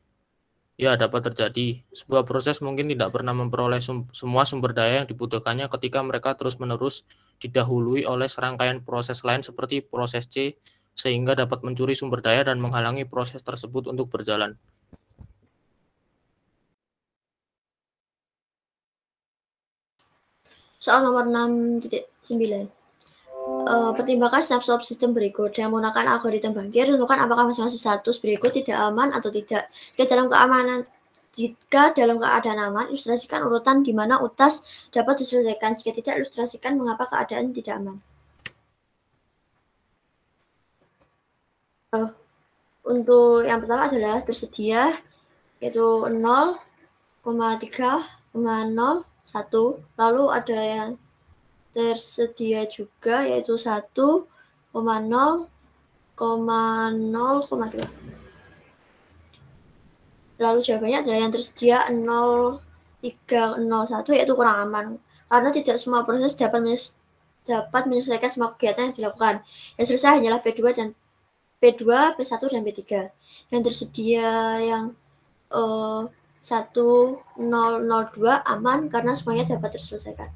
Ya, dapat terjadi. Sebuah proses mungkin tidak pernah memperoleh semua sumber daya yang dibutuhkannya ketika mereka terus-menerus didahului oleh serangkaian proses lain seperti proses C, sehingga dapat mencuri sumber daya dan menghalangi proses tersebut untuk berjalan. Soal nomor 6.9. Pertimbangkan snapshot sistem berikut. Dengan menggunakan algoritma Bankir, tentukan apakah masing-masing status berikut tidak aman atau tidak. Jika dalam keadaan aman, ilustrasikan urutan di mana utas dapat diselesaikan. Jika tidak, ilustrasikan mengapa keadaan tidak aman. Untuk yang pertama adalah tersedia, yaitu 0,3,01. Lalu ada yang tersedia juga, yaitu 1,0,0,2. Lalu jawabannya adalah yang tersedia 0,301, yaitu kurang aman. Karena tidak semua proses dapat menyelesaikan semua kegiatan yang dilakukan. Yang selesai hanyalah P2, P1, dan P3. Yang tersedia yang 1,002 aman karena semuanya dapat terselesaikan.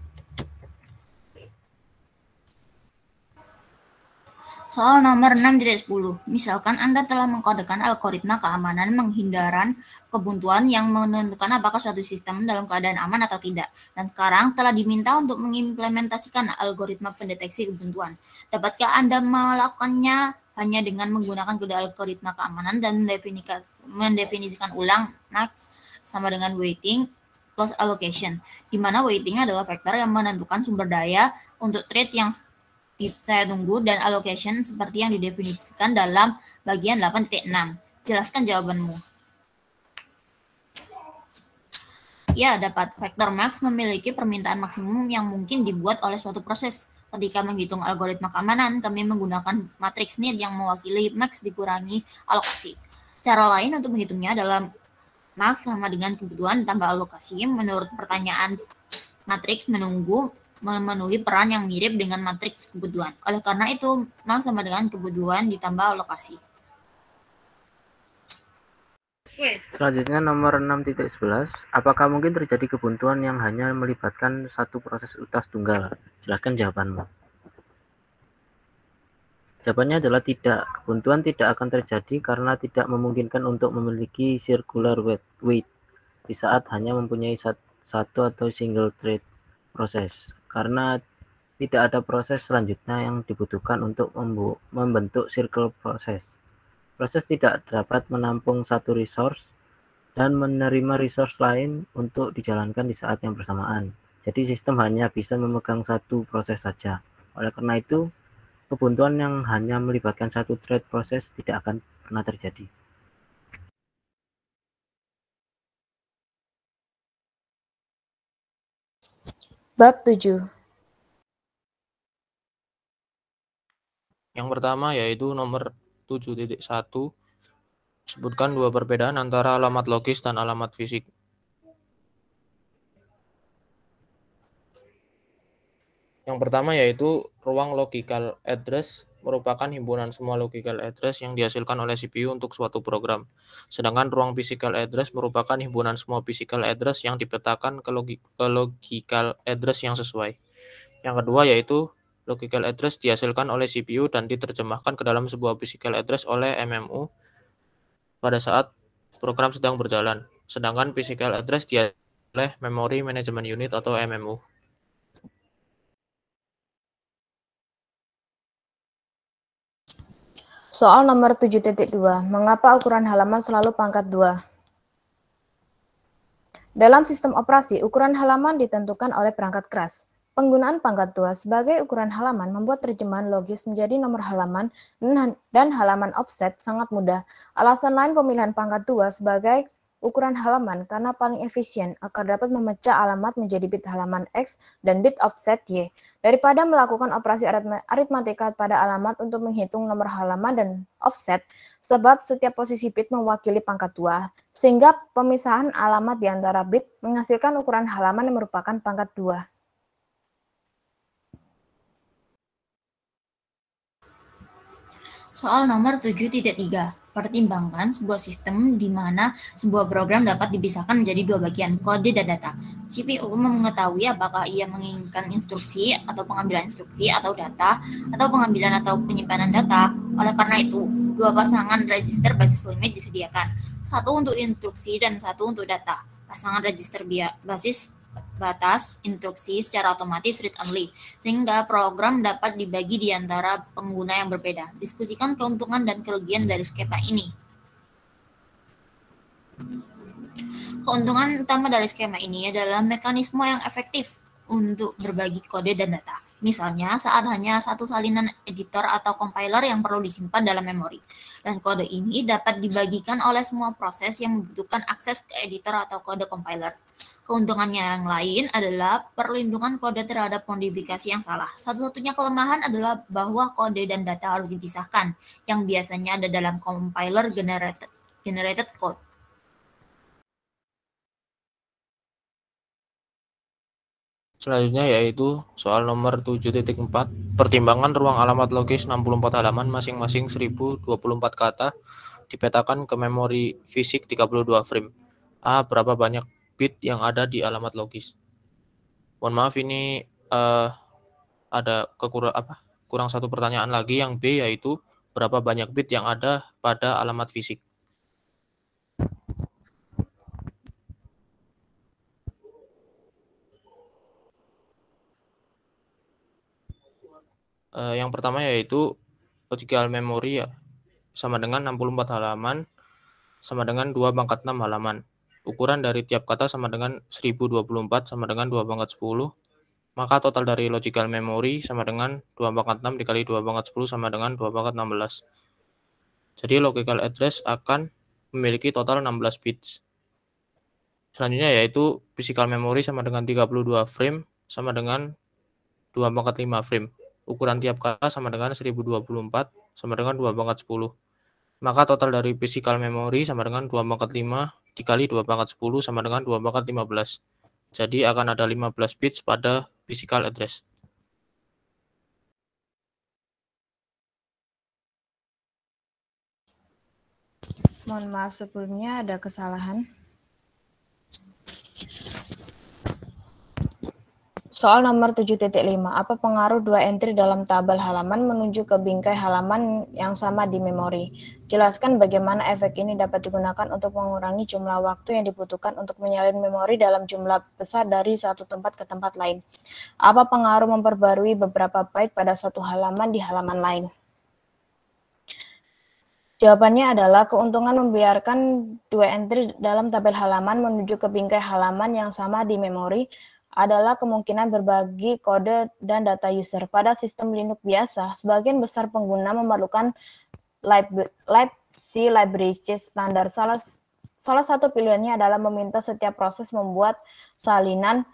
Soal nomor 6.10. Misalkan Anda telah mengkodekan algoritma keamanan menghindaran kebuntuan yang menentukan apakah suatu sistem dalam keadaan aman atau tidak. Dan sekarang telah diminta untuk mengimplementasikan algoritma pendeteksi kebuntuan. Dapatkah Anda melakukannya hanya dengan menggunakan kode algoritma keamanan dan mendefinisikan ulang max sama dengan waiting plus allocation, di mana waiting adalah vektor yang menentukan sumber daya untuk thread yang saya tunggu dan allocation seperti yang didefinisikan dalam bagian 8.6. Jelaskan jawabanmu. Ya, dapat. Vektor max memiliki permintaan maksimum yang mungkin dibuat oleh suatu proses. Ketika menghitung algoritma keamanan, kami menggunakan matriks need yang mewakili max dikurangi alokasi. Cara lain untuk menghitungnya adalah max sama dengan kebutuhan ditambah alokasi. Menurut pertanyaan, matriks menunggu memenuhi peran yang mirip dengan matriks kebutuhan. Oleh karena itu, max sama dengan kebutuhan ditambah alokasi. Selanjutnya nomor 6.11. Apakah mungkin terjadi kebuntuan yang hanya melibatkan satu proses utas tunggal? Jelaskan jawabanmu. Jawabannya adalah tidak. Kebuntuan tidak akan terjadi karena tidak memungkinkan untuk memiliki circular wait di saat hanya mempunyai satu atau single thread proses. Karena tidak ada proses selanjutnya yang dibutuhkan untuk membentuk circle proses. Proses tidak dapat menampung satu resource dan menerima resource lain untuk dijalankan di saat yang bersamaan. Jadi sistem hanya bisa memegang satu proses saja. Oleh karena itu, kebuntuan yang hanya melibatkan satu thread proses tidak akan pernah terjadi. Bab 7. Yang pertama yaitu nomor 7.1. Sebutkan dua perbedaan antara alamat logis dan alamat fisik. Yang pertama yaitu ruang logical address merupakan himpunan semua logical address yang dihasilkan oleh CPU untuk suatu program. Sedangkan ruang physical address merupakan himpunan semua physical address yang dipetakan ke logical address yang sesuai. Yang kedua yaitu logical address dihasilkan oleh CPU dan diterjemahkan ke dalam sebuah physical address oleh MMU pada saat program sedang berjalan. Sedangkan physical address dihasilkan oleh Memory Management Unit atau MMU. Soal nomor 7.2. Mengapa ukuran halaman selalu pangkat 2? Dalam sistem operasi, ukuran halaman ditentukan oleh perangkat keras. Penggunaan pangkat 2 sebagai ukuran halaman membuat terjemahan logis menjadi nomor halaman dan halaman offset sangat mudah. Alasan lain pemilihan pangkat 2 sebagai ukuran halaman karena paling efisien agar dapat memecah alamat menjadi bit halaman X dan bit offset Y, daripada melakukan operasi aritmatika pada alamat untuk menghitung nomor halaman dan offset, sebab setiap posisi bit mewakili pangkat 2, sehingga pemisahan alamat di antara bit menghasilkan ukuran halaman yang merupakan pangkat 2. Soal nomor 7.3. Pertimbangkan sebuah sistem di mana sebuah program dapat dipisahkan menjadi dua bagian, kode dan data. CPU mengetahui apakah ia menginginkan instruksi atau pengambilan instruksi atau data, atau pengambilan atau penyimpanan data. Oleh karena itu, dua pasangan register basis limit disediakan, satu untuk instruksi dan satu untuk data. Pasangan register basis batas instruksi secara otomatis read-only, sehingga program dapat dibagi di antara pengguna yang berbeda. Diskusikan keuntungan dan kerugian dari skema ini. Keuntungan utama dari skema ini adalah mekanisme yang efektif untuk berbagi kode dan data. Misalnya, saat hanya satu salinan editor atau compiler yang perlu disimpan dalam memori, dan kode ini dapat dibagikan oleh semua proses yang membutuhkan akses ke editor atau kode compiler. Keuntungannya yang lain adalah perlindungan kode terhadap modifikasi yang salah. Satu-satunya kelemahan adalah bahwa kode dan data harus dipisahkan, yang biasanya ada dalam compiler generated code. Selanjutnya yaitu soal nomor 7.4. Pertimbangan ruang alamat logis 64 halaman masing-masing 1024 kata dipetakan ke memori fisik 32 frame. A. Berapa banyak bit yang ada di alamat logis? Mohon maaf, ini ada kurang satu pertanyaan lagi, yang B, yaitu berapa banyak bit yang ada pada alamat fisik. Yang pertama yaitu logical memory ya, sama dengan 64 halaman sama dengan 2/6 halaman. Ukuran dari tiap kata sama dengan 1024 sama dengan 2/10. Maka total dari logical memory sama dengan 2/6 dikali 2/10 sama dengan 2/16. Jadi logical address akan memiliki total 16 bits. Selanjutnya yaitu physical memory sama dengan 32 frame sama dengan 2/5 frame. Ukuran tiap kata sama dengan 1024 sama dengan 2/10. Maka total dari physical memory sama dengan 2/5 dikali 2/10 sama dengan 2/15. Jadi akan ada 15 bits pada physical address. Mohon maaf sebelumnya ada kesalahan. Soal nomor 7.5. Apa pengaruh dua entry dalam tabel halaman menuju ke bingkai halaman yang sama di memori? Jelaskan bagaimana efek ini dapat digunakan untuk mengurangi jumlah waktu yang dibutuhkan untuk menyalin memori dalam jumlah besar dari satu tempat ke tempat lain. Apa pengaruh memperbarui beberapa byte pada suatu halaman di halaman lain? Jawabannya adalah keuntungan membiarkan dua entry dalam tabel halaman menuju ke bingkai halaman yang sama di memori adalah kemungkinan berbagi kode dan data user. Pada sistem Linux biasa, sebagian besar pengguna memerlukan libc library standar. Salah satu pilihannya adalah meminta setiap proses membuat salinan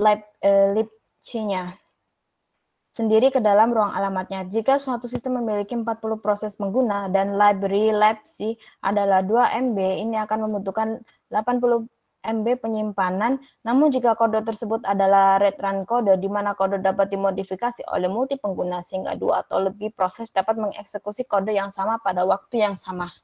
libc-nya sendiri ke dalam ruang alamatnya. Jika suatu sistem memiliki 40 proses pengguna dan library libc adalah 2 MB, ini akan membutuhkan 80 MB penyimpanan. Namun jika kode tersebut adalah read run kode, di mana kode dapat dimodifikasi oleh multi pengguna sehingga 2 atau lebih proses dapat mengeksekusi kode yang sama pada waktu yang sama.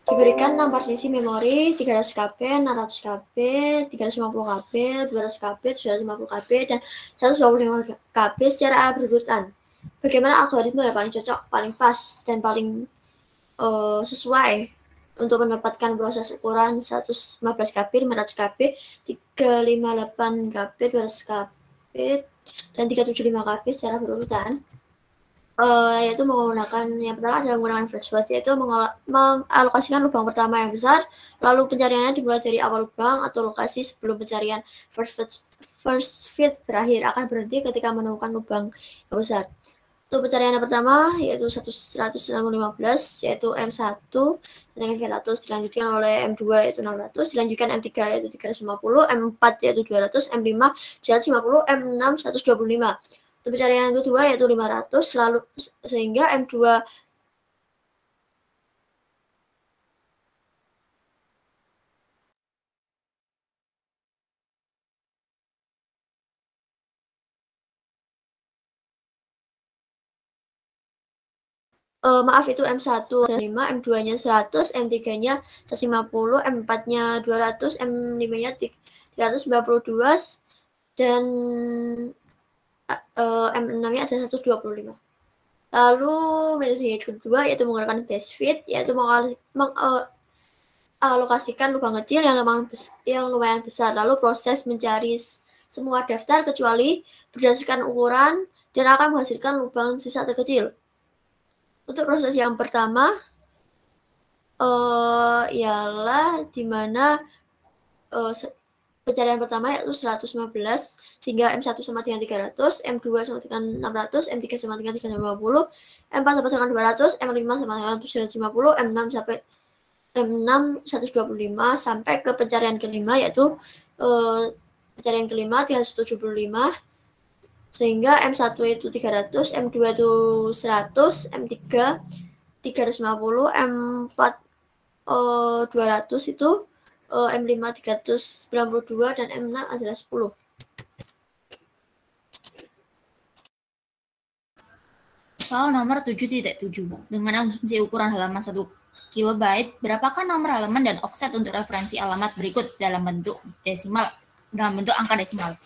Diberikan 6 partisi memori 300 KB, 600 KB, 350 KB, 200 KB, 750 KB, dan 125 KB secara berurutan. Bagaimana algoritma yang paling cocok, paling pas, dan paling sesuai untuk mendapatkan proses ukuran 115 KB, 500 KB, 358 KB, 200 KB, dan 375 KB secara berurutan. Yaitu menggunakan yang pertama adalah menggunakan flashbulb, yaitu mengalokasikan lubang pertama yang besar, lalu pencariannya dimulai dari awal lubang atau lokasi sebelum pencarian first fit berakhir, akan berhenti ketika menemukan lubang yang besar. Untuk pencarian yang pertama yaitu 115 yaitu M1 dengan 300, dilanjutkan oleh M2 yaitu 600, dilanjutkan M3 yaitu 350, M4 yaitu 200, M5 150, M6 125. Untuk pencarian yang kedua yaitu 500, lalu sehingga M2 itu M1 5, M2-nya 100, M3-nya 150, M4-nya 200, M5-nya 392, dan M6-nya ada 125. Lalu metode kedua yaitu menggunakan best fit, yaitu mengalokasikan lubang kecil yang lumayan besar, lalu proses mencari semua daftar kecuali berdasarkan ukuran dan akan menghasilkan lubang sisa terkecil. Untuk proses yang pertama ialah di mana pencarian pertama yaitu 115 sehingga M1 sama dengan 300, M2 sama dengan 600, M3 sama dengan 350, M4 sama dengan 200, M5 sama dengan 750, M6 125 sampai ke pencarian kelima yaitu pencarian kelima 375 sehingga M1 itu 300, M2 itu 100, M3 350, M4 200 itu M5 392 dan M6 adalah 10. Soal nomor 7.7. Dengan asumsi ukuran halaman 1 KB, berapakah nomor halaman dan offset untuk referensi alamat berikut dalam bentuk angka desimal?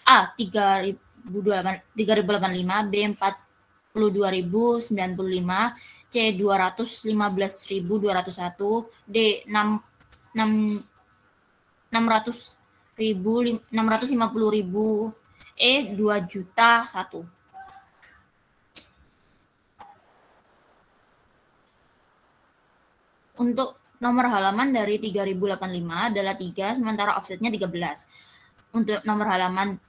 A. 3085, B. 42.095, C. 215.201, D. 650.000, E. 2.000.001. Untuk nomor halaman dari 3085 adalah 3, sementara offsetnya 13. Untuk nomor halaman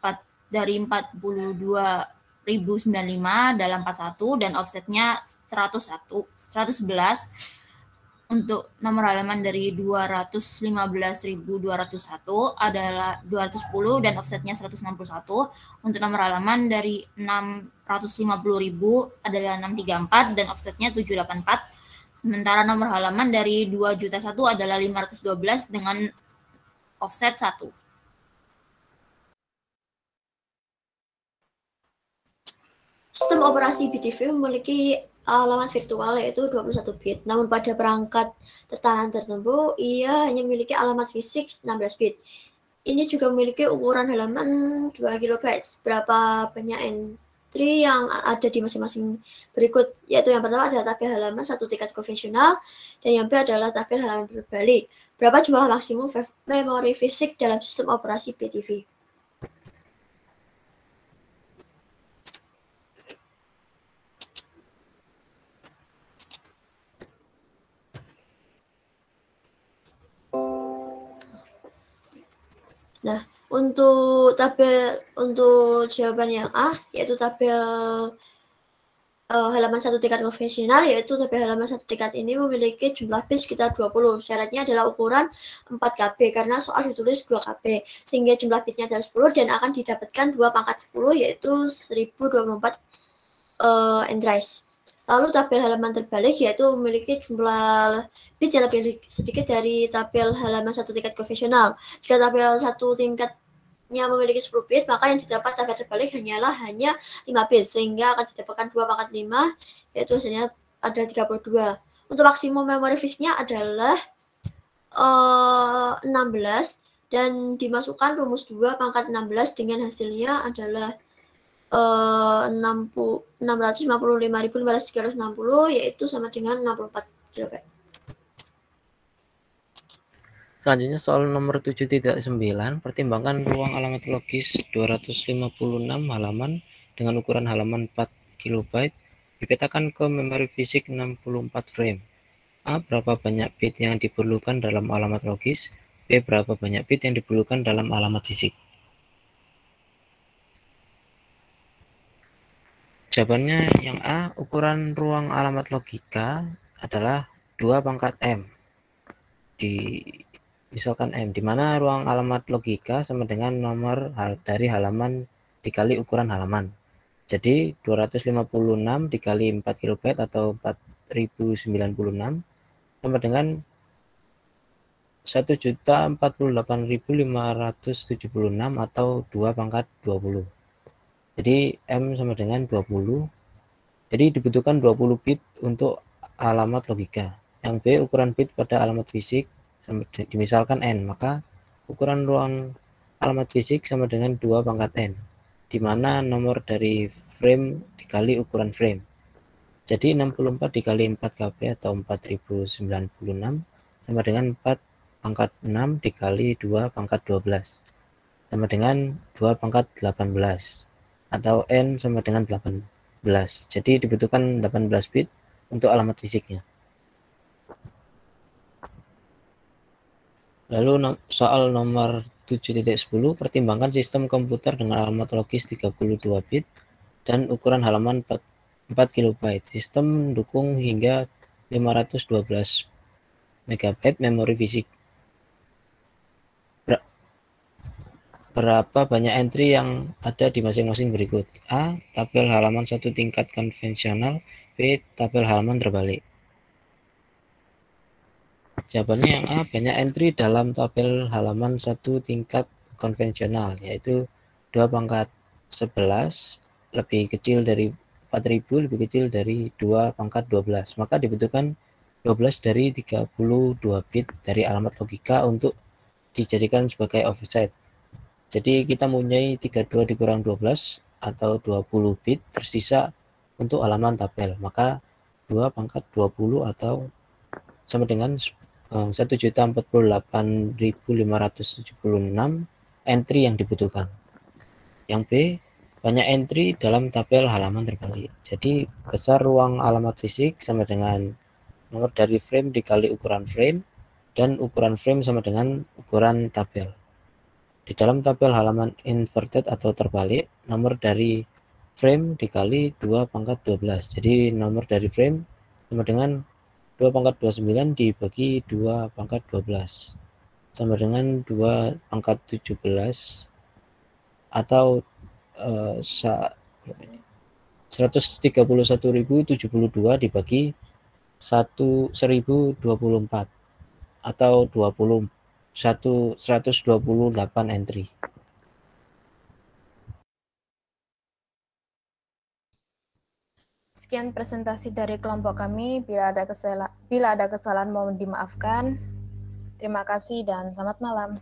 dari 42.095 adalah 41 dan offsetnya 111. Untuk nomor halaman dari 215.201 adalah 210 dan offsetnya 161. Untuk nomor halaman dari 650.000 adalah 634 dan offsetnya 784. Sementara nomor halaman dari 2.000.001 adalah 512 dengan offset 1. Sistem operasi BTV memiliki alamat virtual yaitu 21 bit. Namun pada perangkat tatanan tertentu, ia hanya memiliki alamat fisik 16 bit. Ini juga memiliki ukuran halaman 2 KB. Berapa banyak entry yang ada di masing-masing berikut, yaitu yang pertama adalah tabel halaman satu tingkat konvensional, dan yang B adalah tabel halaman berbalik. Berapa jumlah maksimum memori fisik dalam sistem operasi BTV? Nah, untuk jawaban yang A, yaitu tabel halaman satu tingkat konvensional, yaitu tabel halaman satu tingkat ini memiliki jumlah bit sekitar 20. Syaratnya adalah ukuran 4 KB, karena soal ditulis 2 KB, sehingga jumlah bitnya adalah 10 dan akan didapatkan 2/10, yaitu 1024 entries. Lalu tabel halaman terbalik yaitu memiliki jumlah bit yang lebih sedikit dari tabel halaman satu tingkat konvensional. Jika tabel satu tingkatnya memiliki 10 bit, maka yang didapat tabel terbalik hanya 5 bit, sehingga akan didapatkan 2/5, yaitu hasilnya ada 32. Untuk maksimum memori fisiknya adalah 16 dan dimasukkan rumus 2/16 dengan hasilnya adalah 655.560, yaitu sama dengan 64 KB. Selanjutnya soal nomor 7.9, pertimbangkan ruang alamat logis 256 halaman dengan ukuran halaman 4 KB dipetakan ke memori fisik 64 frame. A. Berapa banyak bit yang diperlukan dalam alamat logis? B. Berapa banyak bit yang diperlukan dalam alamat fisik? Jawabannya yang A, ukuran ruang alamat logika adalah 2 pangkat M. Misalkan M, di mana ruang alamat logika sama dengan nomor dari halaman dikali ukuran halaman. Jadi 256 dikali 4 KB atau 4096 sama dengan 1.048.576 atau 2 pangkat 20. Jadi M sama dengan 20. Jadi dibutuhkan 20 bit untuk alamat logika. Yang B, ukuran bit pada alamat fisik misalkan N, maka ukuran ruang alamat fisik sama dengan 2 pangkat N, di mana nomor dari frame dikali ukuran frame. Jadi 64 dikali 4 KB atau 4096 sama dengan 4 pangkat 6 dikali 2 pangkat 12 sama dengan 2 pangkat 18 atau N sama dengan 18. Jadi dibutuhkan 18 bit untuk alamat fisiknya. Lalu soal nomor 7.10, pertimbangkan sistem komputer dengan alamat logis 32 bit dan ukuran halaman 4 KB. Sistem mendukung hingga 512 MB memori fisik. Berapa banyak entry yang ada di masing-masing berikut? A. Tabel halaman satu tingkat konvensional. B. Tabel halaman terbalik. Jawabannya yang A, banyak entry dalam tabel halaman satu tingkat konvensional, yaitu 2 pangkat 11 lebih kecil dari 4000 lebih kecil dari 2 pangkat 12. Maka dibutuhkan 12 dari 32 bit dari alamat logika untuk dijadikan sebagai offset. Jadi kita mempunyai 32 dikurang 12 atau 20 bit tersisa untuk halaman tabel. Maka 2 pangkat 20 atau sama dengan 1.048.576 entry yang dibutuhkan. Yang B, banyak entry dalam tabel halaman terbalik. Jadi besar ruang alamat fisik sama dengan nomor dari frame dikali ukuran frame, dan ukuran frame sama dengan ukuran tabel. Di dalam tabel halaman inverted atau terbalik, nomor dari frame dikali 2 pangkat 12. Jadi nomor dari frame sama dengan 2 pangkat 29 dibagi 2 pangkat 12 sama dengan 2 pangkat 17 atau 131.072 dibagi 1024 atau 128 entry. Sekian presentasi dari kelompok kami. Bila ada kesalahan mohon dimaafkan. Terima kasih dan selamat malam.